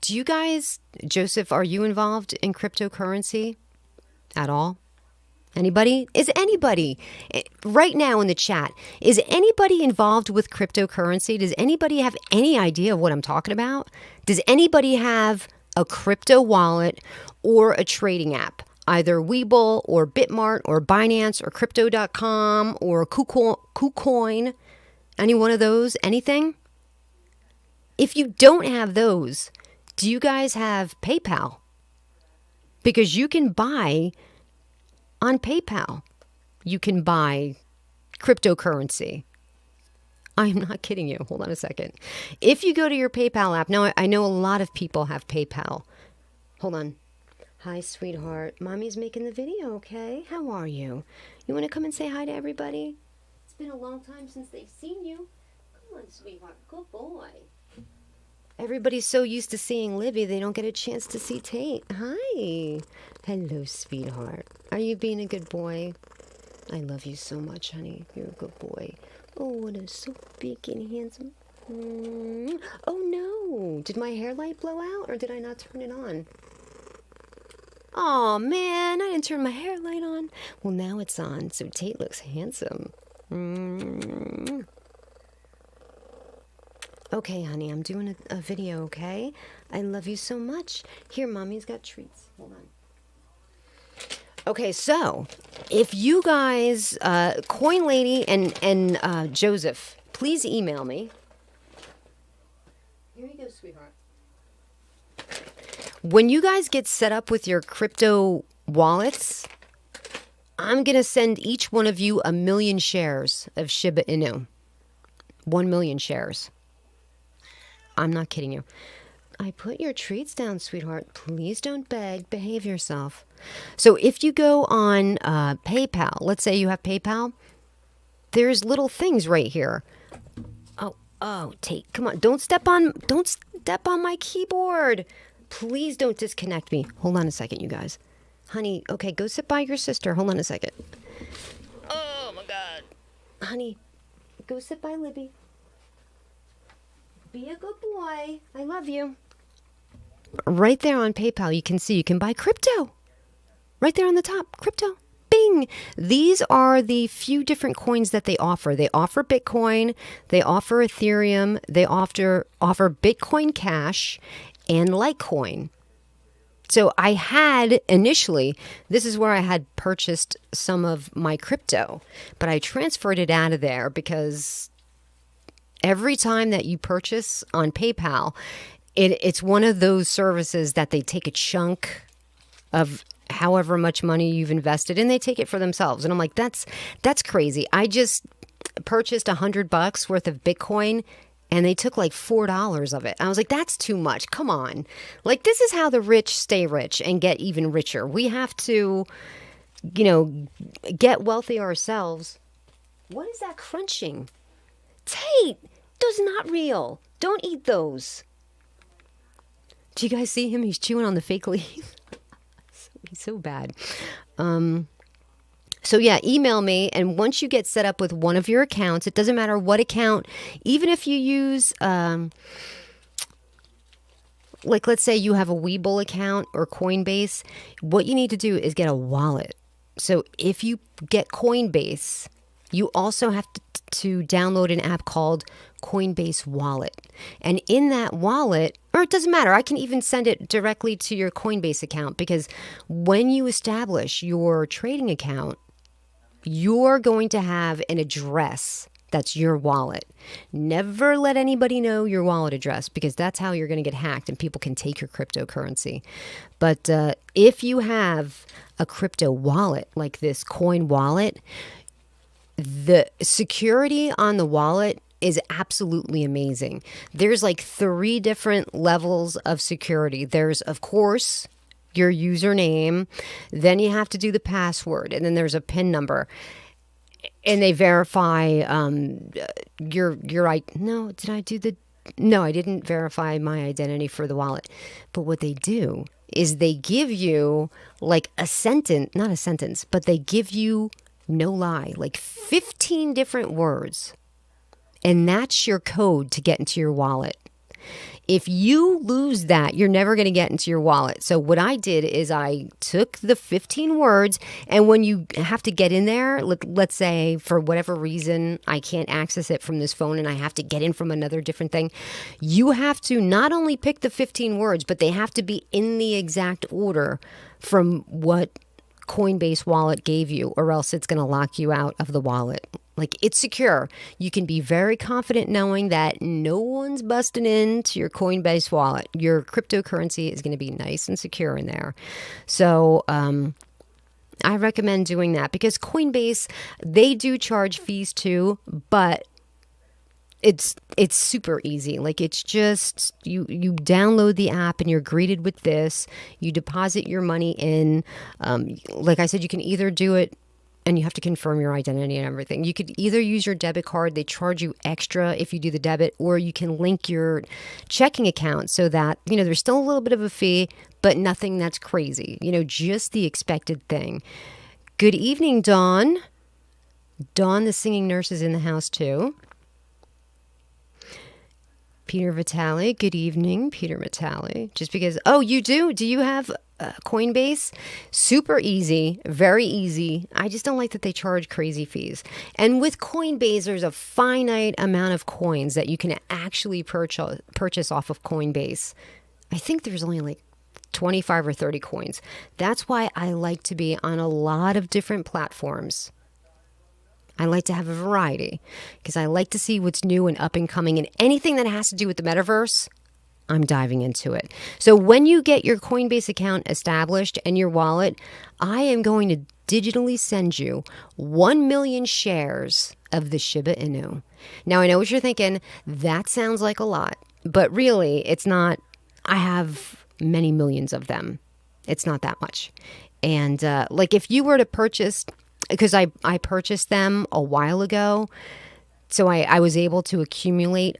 Do you guys, Joseph, are you involved in cryptocurrency at all? Anybody? Is anybody right now in the chat, is anybody involved with cryptocurrency? Does anybody have any idea of what I'm talking about? Does anybody have a crypto wallet or a trading app? Either Webull or Bitmart or Binance or Crypto.com or KuCoin. Any one of those? Anything? If you don't have those, do you guys have PayPal? Because you can buy on PayPal. You can buy cryptocurrency. I'm not kidding you. Hold on a second. If you go to your PayPal app, now I know a lot of people have PayPal. Hold on. Hi, sweetheart. Mommy's making the video, okay? How are you? You want to come and say hi to everybody? It's been a long time since they've seen you. Come on, sweetheart. Good boy. Everybody's so used to seeing Libby, they don't get a chance to see Tate. Hi. Hello, sweetheart. Are you being a good boy? I love you so much, honey. You're a good boy. Oh, what is so big and handsome. Oh, no. Did my hair light blow out, or did I not turn it on? Oh, man, I didn't turn my hair light on. Well, now it's on, so Tate looks handsome. Okay, honey, I'm doing a video, okay? I love you so much. Here, mommy's got treats. Hold on. Okay, so if you guys, Coin Lady and Joseph, please email me. Here you go, sweetheart. When you guys get set up with your crypto wallets, I'm going to send each one of you 1 million shares of Shiba Inu. 1 million shares. I'm not kidding you. I put your treats down, sweetheart. Please don't beg. Behave yourself. So if you go on PayPal, let's say you have PayPal, there's little things right here. Oh, come on. Don't step on my keyboard. Please don't disconnect me. Hold on a second, you guys. Honey, okay, go sit by your sister. Hold on a second. Oh my God. Honey, go sit by Libby. Be a good boy. I love you. Right there on PayPal, you can see you can buy crypto. Right there on the top, crypto. Bing. These are the few different coins that they offer. They offer Bitcoin, they offer Ethereum, they offer Bitcoin Cash and Litecoin. So I had initially, this is where I had purchased some of my crypto, but I transferred it out of there because every time that you purchase on PayPal, it's one of those services that they take a chunk of however much money you've invested and they take it for themselves. And I'm like, that's crazy. I just purchased $100 worth of Bitcoin and they took like $4 of it. I was like, that's too much. Come on. Like, this is how the rich stay rich and get even richer. We have to, get wealthy ourselves. What is that crunching? Tate, those are not real. Don't eat those. Do you guys see him? He's chewing on the fake leaf. He's so bad. So yeah, email me. And once you get set up with one of your accounts, it doesn't matter what account, even if you use, like let's say you have a Webull account or Coinbase, what you need to do is get a wallet. So if you get Coinbase, you also have to download an app called Coinbase Wallet. And in that wallet, or it doesn't matter, I can even send it directly to your Coinbase account, because when you establish your trading account, you're going to have an address that's your wallet. Never let anybody know your wallet address, because that's how you're going to get hacked and people can take your cryptocurrency. But if you have a crypto wallet like this Coin Wallet, the security on the wallet is absolutely amazing. There's like 3 different levels of security. There's, of course, your username. Then you have to do the password. And then there's a PIN number. And they verify your no, did I do the... No, I didn't verify my identity for the wallet. But what they do is they give you like a sentence, not a sentence, but they give you, no lie, like 15 different words. And that's your code to get into your wallet. If you lose that, you're never going to get into your wallet. So what I did is I took the 15 words, and when you have to get in there, let's say for whatever reason, I can't access it from this phone and I have to get in from another different thing, you have to not only pick the 15 words, but they have to be in the exact order from what Coinbase wallet gave you, or else it's going to lock you out of the wallet. Like, it's secure. You can be very confident knowing that no one's busting into your Coinbase wallet. Your cryptocurrency is going to be nice and secure in there. So I recommend doing that, because Coinbase, they do charge fees too, but it's super easy. Like, it's just you download the app and you're greeted with this. You deposit your money in. Like I said, you can either do it and you have to confirm your identity and everything. You could either use your debit card. They charge you extra if you do the debit, or you can link your checking account so that, there's still a little bit of a fee, but nothing that's crazy. Just the expected thing. Good evening, Dawn. Dawn, the singing nurse, is in the house too. Peter Vitale, good evening, Peter Vitale. Just because, oh, you do? Do you have Coinbase, super easy, very easy. I just don't like that they charge crazy fees. And with Coinbase, there's a finite amount of coins that you can actually purchase off of Coinbase. I think there's only like 25 or 30 coins. That's why I like to be on a lot of different platforms. I like to have a variety because I like to see what's new and up and coming, and anything that has to do with the metaverse, I'm diving into it. So when you get your Coinbase account established and your wallet, I am going to digitally send you 1 million shares of the Shiba Inu. Now, I know what you're thinking. That sounds like a lot, but really it's not. I have many millions of them. It's not that much. And like if you were to purchase, because I purchased them a while ago, so I was able to accumulate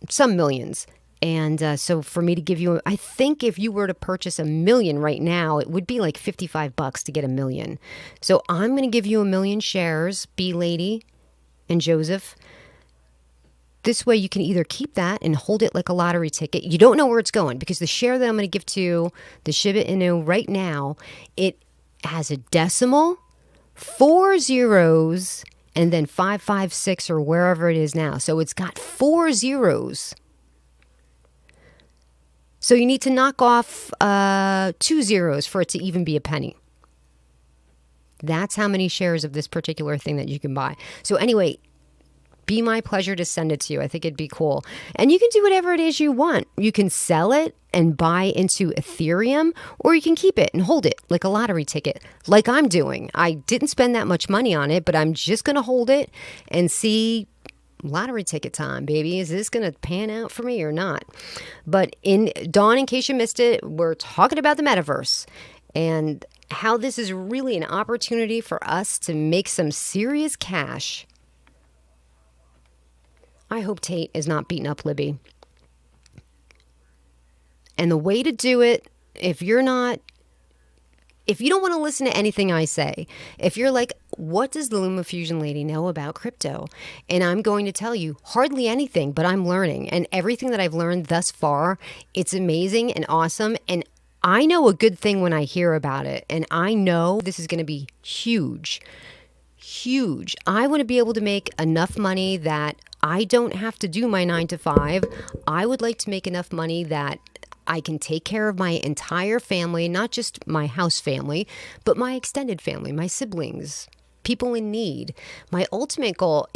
some millions. And so for me to give you, I think if you were to purchase 1 million right now, it would be like $55 to get 1 million. So I'm going to give you 1 million shares, B Lady and Joseph. This way you can either keep that and hold it like a lottery ticket. You don't know where it's going because the share that I'm going to give to the Shiba Inu right now, it has a decimal, 4 zeros, and then 556 or wherever it is now. So it's got 4 zeros. So you need to knock off 2 zeros for it to even be a penny. That's how many shares of this particular thing that you can buy. So anyway, be my pleasure to send it to you. I think it'd be cool. And you can do whatever it is you want. You can sell it and buy into Ethereum, or you can keep it and hold it like a lottery ticket, like I'm doing. I didn't spend that much money on it, but I'm just going to hold it and see. Lottery ticket time, baby. Is this going to pan out for me or not? But Dawn, in case you missed it, we're talking about the metaverse and how this is really an opportunity for us to make some serious cash. I hope Tate is not beating up Libby. And the way to do it, if you don't want to listen to anything I say, if you're like, what does the LumaFusion lady know about crypto? And I'm going to tell you hardly anything, but I'm learning. And everything that I've learned thus far, it's amazing and awesome. And I know a good thing when I hear about it. And I know this is going to be huge, huge. I want to be able to make enough money that I don't have to do my 9 to 5. I would like to make enough money that I can take care of my entire family, not just my house family, but my extended family, my siblings, people in need. My ultimate goal,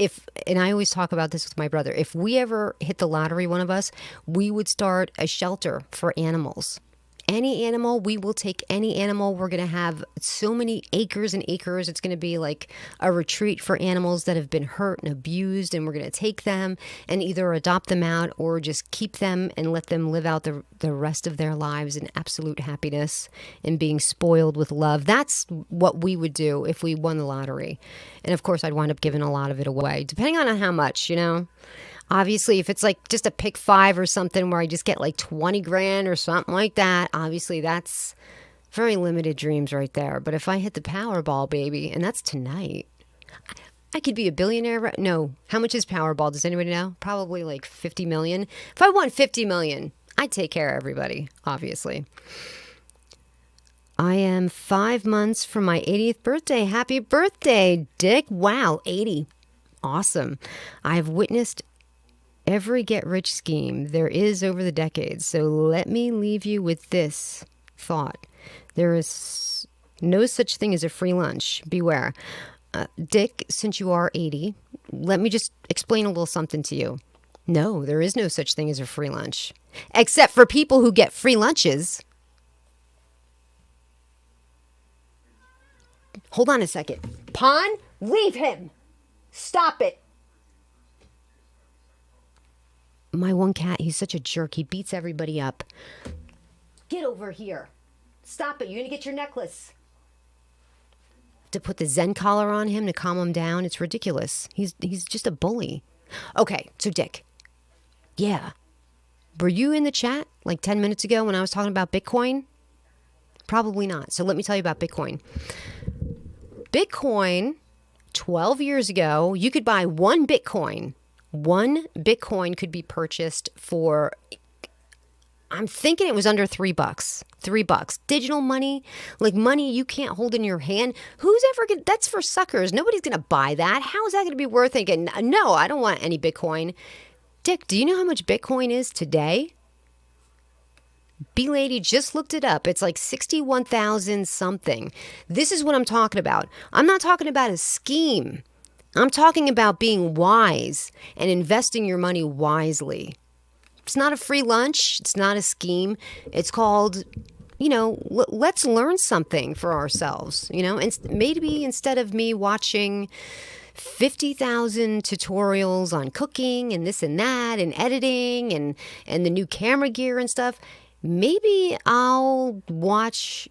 and I always talk about this with my brother, if we ever hit the lottery, one of us, we would start a shelter for animals. Any animal, we will take any animal. We're going to have so many acres and acres. It's going to be like a retreat for animals that have been hurt and abused. And we're going to take them and either adopt them out or just keep them and let them live out the rest of their lives in absolute happiness and being spoiled with love. That's what we would do if we won the lottery. And of course, I'd wind up giving a lot of it away, depending on how much, you know. Obviously, if it's like just a pick 5 or something where I just get like 20 grand or something like that, obviously that's very limited dreams right there. But if I hit the Powerball, baby, and that's tonight, I could be a billionaire. No, how much is Powerball? Does anybody know? Probably like 50 million. If I won 50 million, I'd take care of everybody, obviously. I am 5 months from my 80th birthday. Happy birthday, Dick. Wow, 80. Awesome. I've witnessed every get-rich scheme there is over the decades. So let me leave you with this thought. There is no such thing as a free lunch. Beware. Dick, since you are 80, let me just explain a little something to you. No, there is no such thing as a free lunch. Except for people who get free lunches. Hold on a second. Pon, leave him. Stop it. My one cat, he's such a jerk. He beats everybody up. Get over here. Stop it. You're going to get your necklace. To put the Zen collar on him to calm him down. It's ridiculous. He's just a bully. Okay, so Dick. Yeah. Were you in the chat like 10 minutes ago when I was talking about Bitcoin? Probably not. So let me tell you about Bitcoin. Bitcoin, 12 years ago, you could buy one Bitcoin. One Bitcoin could be purchased for I'm thinking it was under $3. $3. Digital money, like money you can't hold in your hand. Who's ever gonna, that's for suckers. Nobody's going to buy that. How is that going to be worth it? Again, no, I don't want any Bitcoin. Dick, do you know how much Bitcoin is today? B-Lady just looked it up. It's like 61,000 something. This is what I'm talking about. I'm not talking about a scheme. I'm talking about being wise and investing your money wisely. It's not a free lunch. It's not a scheme. It's called, let's learn something for ourselves, and maybe instead of me watching 50,000 tutorials on cooking and this and that and editing and the new camera gear and stuff, maybe I'll watch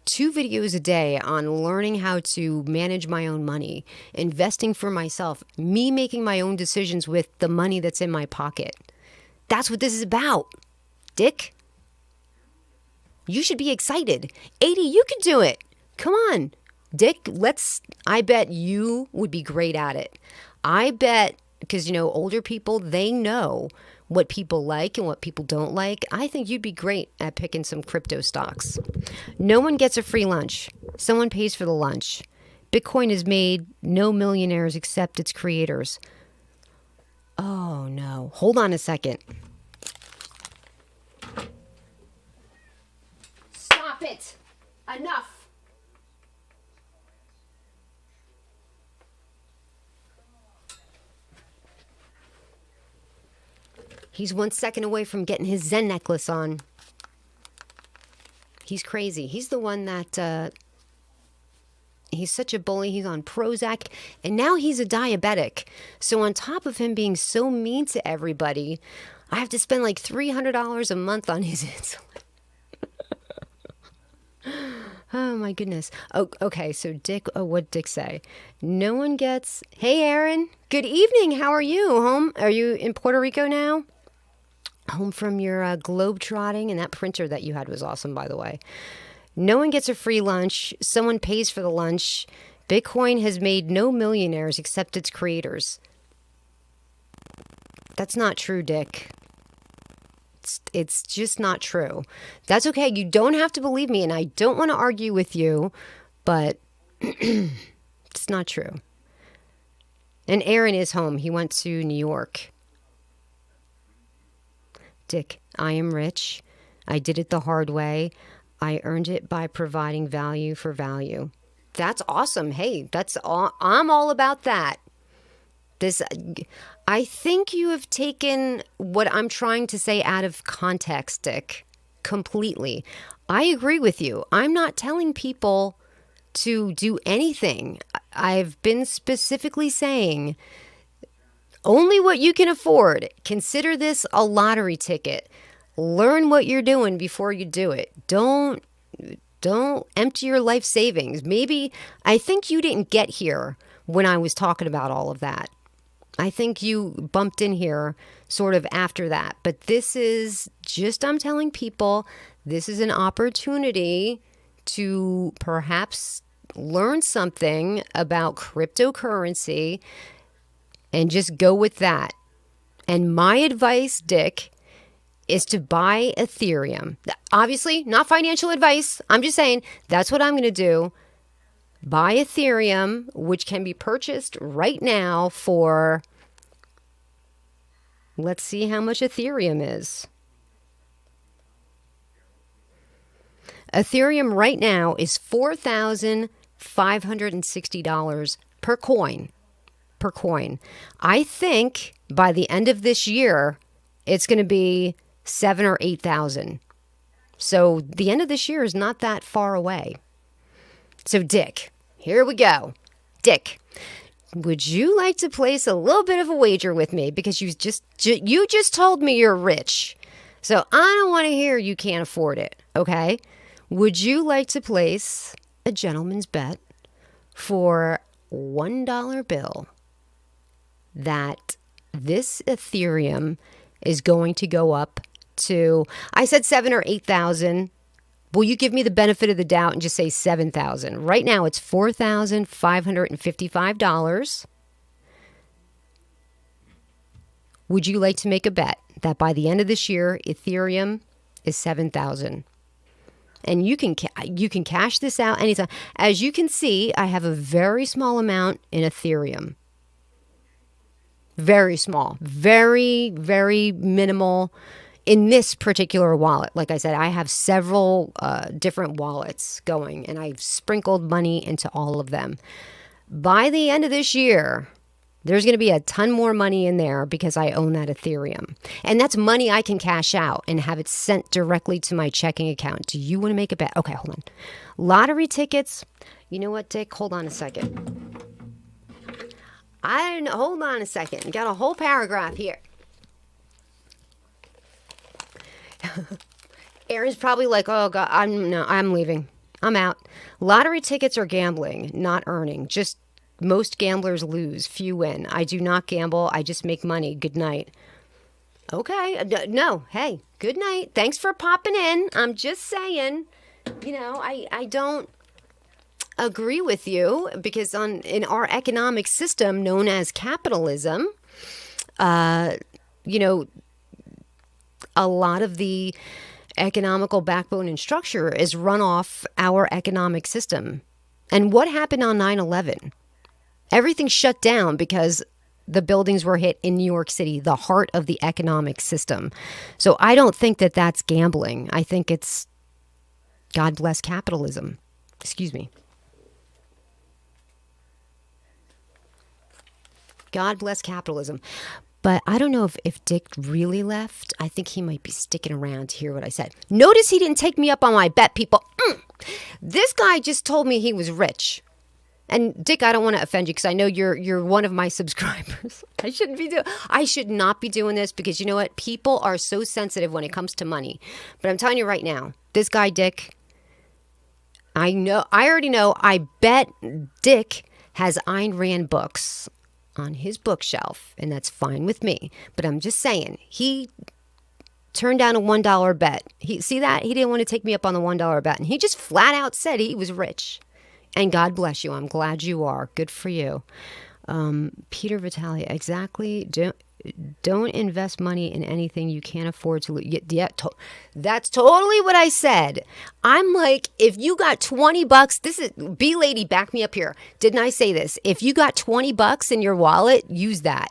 2 videos a day on learning how to manage my own money, investing for myself, me making my own decisions with the money that's in my pocket. That's what this is about, Dick. You should be excited. 80, you can do it. Come on, Dick, I bet you would be great at it. I bet, because, older people, they know what people like and what people don't like. I think you'd be great at picking some crypto stocks. No one gets a free lunch. Someone pays for the lunch. Bitcoin has made no millionaires except its creators. Oh, no. Hold on a second. Stop it. Enough. He's 1 second away from getting his Zen necklace on. He's crazy. He's the one that... he's such a bully. He's on Prozac. And now he's a diabetic. So on top of him being so mean to everybody, I have to spend like $300 a month on his insulin. Oh, my goodness. Oh, okay, so Dick, what'd Dick say? No one gets... Hey, Aaron. Good evening. How are you? Home? Are you in Puerto Rico now? Home from your globe trotting, and that printer that you had was awesome, by the way. No one gets a free lunch. Someone pays for the lunch. Bitcoin has made no millionaires except its creators. That's not true, Dick. It's just not true. That's okay. You don't have to believe me, and I don't want to argue with you, but it's not true. And Aaron is home. He went to New York. Dick, I am rich. I did it the hard way. I earned it by providing value for value. That's awesome. Hey, I'm all about that. I think you have taken what I'm trying to say out of context, Dick, completely. I agree with you. I'm not telling people to do anything. I've been specifically saying only what you can afford. Consider this a lottery ticket. Learn what you're doing before you do it. Don't empty your life savings. Maybe, I think you didn't get here when I was talking about all of that. I think you bumped in here sort of after that. But this is just, I'm telling people, this is an opportunity to perhaps learn something about cryptocurrency and just go with that. And my advice, Dick, is to buy Ethereum. Obviously, not financial advice. I'm just saying that's what I'm going to do. Buy Ethereum, which can be purchased right now for, let's see how much Ethereum is. Ethereum right now is $4,560 per coin. Per coin. I think by the end of this year, it's going to be 7,000 or 8,000. So the end of this year is not that far away. So Dick, here we go. Dick, would you like to place a little bit of a wager with me? Because you just told me you're rich. So I don't want to hear you can't afford it, okay? Would you like to place a gentleman's bet for $1 bill that this Ethereum is going to go up to, I said 7,000 or 8,000. Will you give me the benefit of the doubt and just say 7,000? Right now it's $4,555. Would you like to make a bet that by the end of this year, Ethereum is 7,000. And you can cash this out anytime. As you can see, I have a very small amount in Ethereum. Very small, very, very minimal in this particular wallet. Like I said, I have several different wallets going, and I've sprinkled money into all of them. By the end of this year, there's going to be a ton more money in there because I own that Ethereum. And that's money I can cash out and have it sent directly to my checking account. Do you want to make a bet? Okay, hold on. Lottery tickets. You know what, Dick? Hold on a second. I don't know. Hold on a second. Got a whole paragraph here. Aaron's probably like, oh, God, I'm leaving. I'm out. Lottery tickets are gambling, not earning. Just most gamblers lose, few win. I do not gamble. I just make money. Good night. Okay. No. Hey, good night. Thanks for popping in. I'm just saying, I don't agree with you because in our economic system known as capitalism, a lot of the economical backbone and structure is run off our economic system. And what happened on 9/11? Everything shut down because the buildings were hit in New York City, the heart of the economic system. So I don't think that that's gambling. I think it's God bless capitalism. Excuse me. God bless capitalism. But I don't know if Dick really left. I think he might be sticking around to hear what I said. Notice he didn't take me up on my bet, people. This guy just told me he was rich. And Dick, I don't want to offend you because I know you're one of my subscribers. I should not be doing this because you know what? People are so sensitive when it comes to money. But I'm telling you right now, this guy Dick, I already know. I bet Dick has Ayn Rand books on his bookshelf, and that's fine with me. But I'm just saying, he turned down a $1 bet. See that? He didn't want to take me up on the $1 bet, and he just flat out said he was rich. And God bless you. I'm glad you are. Good for you. Peter Vitale, exactly. Don't invest money in anything you can't afford to lose. Yeah, that's totally what I said. I'm like, if you got $20, this is, B lady, back me up here. Didn't I say this? If you got $20 in your wallet, use that.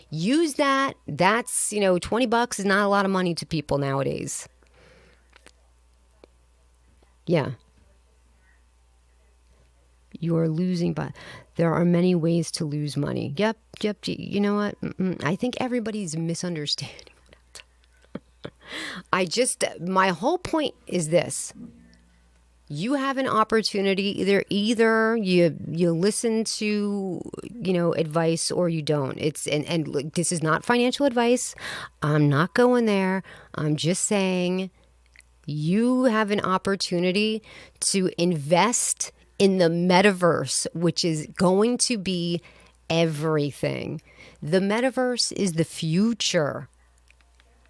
Use that. That's, $20 is not a lot of money to people nowadays. Yeah. You are losing, but there are many ways to lose money. Yep. You know what? I think everybody's misunderstanding. My whole point is this. You have an opportunity, either you listen to, advice or you don't. And look, this is not financial advice. I'm not going there. I'm just saying you have an opportunity to invest in the metaverse, which is going to be everything. The metaverse is the future.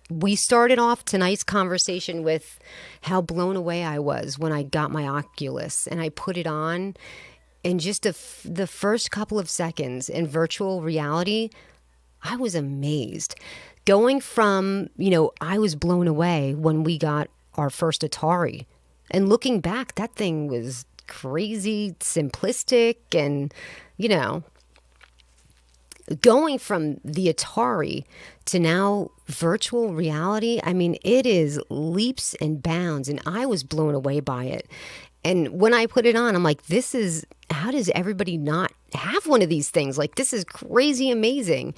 We started off tonight's conversation with how blown away I was when I got my Oculus and I put it on. In just the first couple of seconds in virtual reality, I was amazed. Going from, I was blown away when we got our first Atari. And looking back, that thing was crazy, simplistic, and, going from the Atari to now virtual reality, I mean, it is leaps and bounds, and I was blown away by it. And when I put it on, I'm like, how does everybody not have one of these things? Like, this is crazy amazing.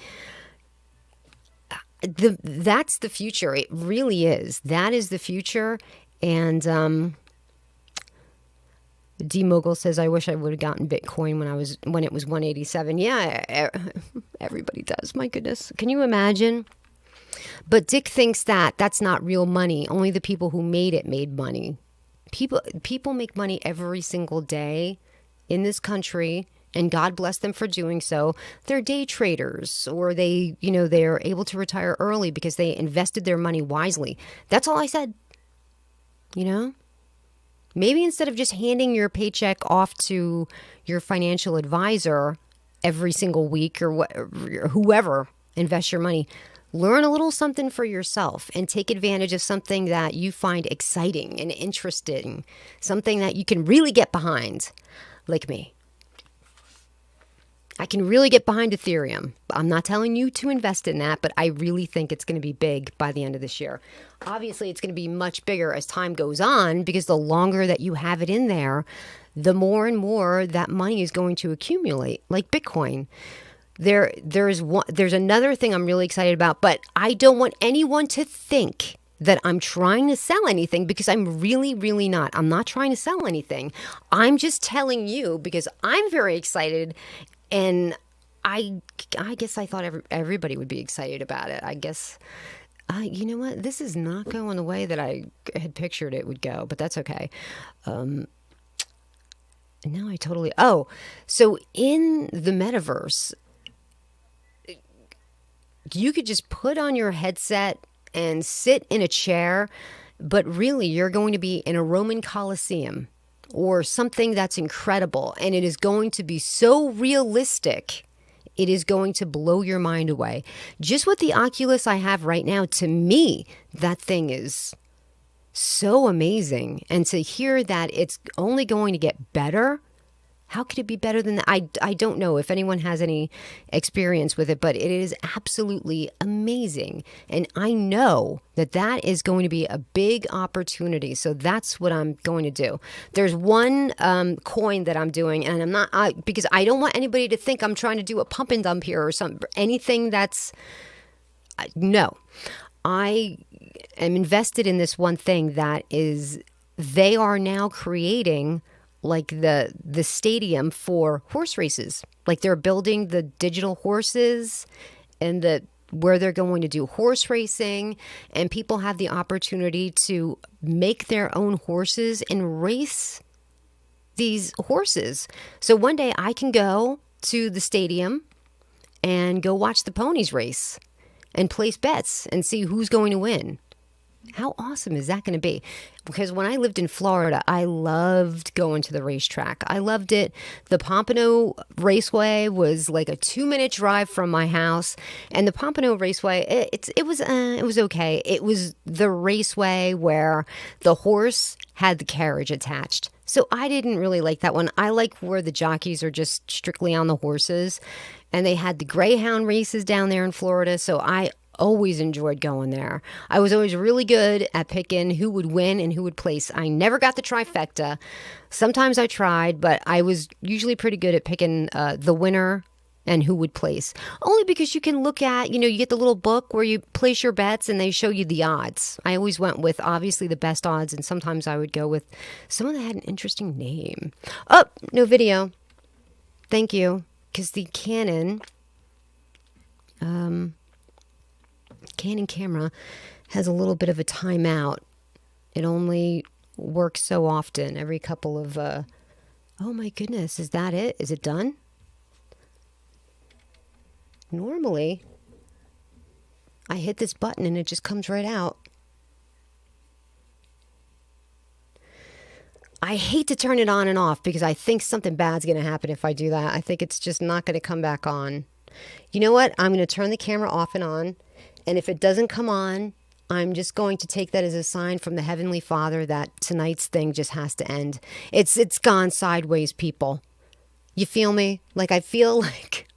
That's the future. It really is. That is the future. And, D-Mogul says, I wish I would have gotten Bitcoin when it was 187. Yeah, everybody does. My goodness. Can you imagine? But Dick thinks that's not real money. Only the people who made it made money. People make money every single day in this country, and God bless them for doing so. They're day traders, or they're able to retire early because they invested their money wisely. That's all I said. Maybe instead of just handing your paycheck off to your financial advisor every single week or whoever invests your money, Learn a little something for yourself and take advantage of something that you find exciting and interesting, something that you can really get behind, like me. I can really get behind Ethereum. I'm not telling you to invest in that, but I really think it's going to be big by the end of this year. Obviously, it's going to be much bigger as time goes on because the longer that you have it in there, the more and more that money is going to accumulate, like Bitcoin. There's another thing I'm really excited about, but I don't want anyone to think that I'm trying to sell anything because I'm really, really not. I'm not trying to sell anything. I'm just telling you because I'm very excited. And I guess I thought everybody would be excited about it. I guess, you know what? This is not going the way that I had pictured it would go, but that's okay. So in the metaverse, you could just put on your headset and sit in a chair, but really you're going to be in a Roman Colosseum or something that's incredible, and it is going to be so realistic, it is going to blow your mind away. Just with the Oculus I have right now, to me, that thing is so amazing. And to hear that it's only going to get better, how could it be better than that? I don't know if anyone has any experience with it, but it is absolutely amazing. And I know that that is going to be a big opportunity. So that's what I'm going to do. There's one coin that I'm doing, and I'm not, because I don't want anybody to think I'm trying to do a pump and dump here or something, anything that's, no. I am invested in this one thing that is, they are now creating like the stadium for horse races. Like they're building the digital horses and where they're going to do horse racing, and people have the opportunity to make their own horses and race these horses. So one day I can go to the stadium and go watch the ponies race and place bets and see who's going to win. How awesome is that going to be? Because when I lived in Florida, I loved going to the racetrack. I loved it. The Pompano Raceway was like a 2-minute drive from my house. And the Pompano Raceway, it was okay. It was the raceway where the horse had the carriage attached. So I didn't really like that one. I like where the jockeys are just strictly on the horses. And they had the Greyhound races down there in Florida. So I always enjoyed going there. I was always really good at picking who would win and who would place. I never got the trifecta. Sometimes I tried, but I was usually pretty good at picking the winner and who would place. Only because you can look at, you get the little book where you place your bets and they show you the odds. I always went with obviously the best odds, and sometimes I would go with someone that had an interesting name. Oh, no video. Thank you. Because the Canon camera has a little bit of a timeout. It only works so often, every couple of, oh my goodness, is that it? Is it done? Normally, I hit this button and it just comes right out. I hate to turn it on and off because I think something bad's going to happen if I do that. I think it's just not going to come back on. You know what? I'm going to turn the camera off and on. And if it doesn't come on, I'm just going to take that as a sign from the Heavenly Father that tonight's thing just has to end. It's gone sideways, people. You feel me? Like, I feel like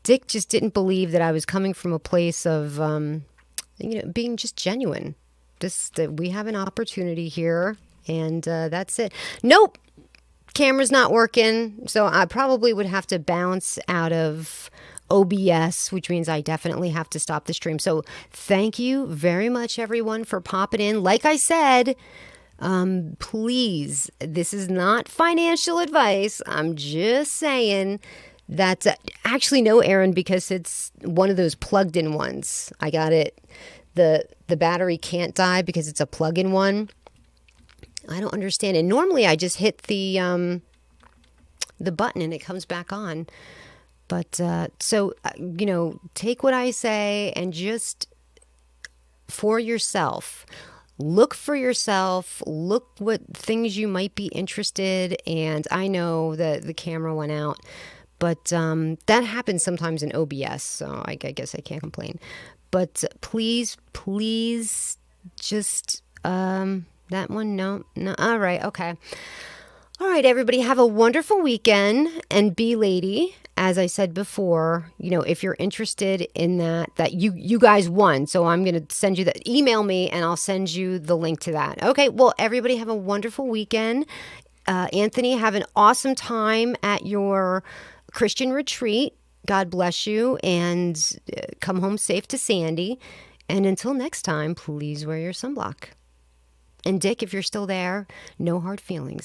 Dick just didn't believe that I was coming from a place of, being just genuine. We have an opportunity here, and that's it. Nope. Camera's not working. So I probably would have to bounce out of OBS, which means I definitely have to stop the stream. So thank you very much, everyone, for popping in. Like I said, please, this is not financial advice. I'm just saying that actually no, Aaron, because it's one of those plugged in ones. I got it. The battery can't die because it's a plug-in one. I don't understand. And normally I just hit the button and it comes back on. But take what I say and just for yourself, look for yourself, look what things you might be interested. And I know that the camera went out, But that happens sometimes in OBS, so I guess I can't complain. But please, just that one, no. All right, okay. All right, everybody, have a wonderful weekend and be lady. As I said before, if you're interested in that you guys won. So I'm going to send you that. Email me and I'll send you the link to that. Okay, well, everybody have a wonderful weekend. Anthony, have an awesome time at your Christian retreat. God bless you and come home safe to Sandy. And until next time, please wear your sunblock. And Dick, if you're still there, no hard feelings.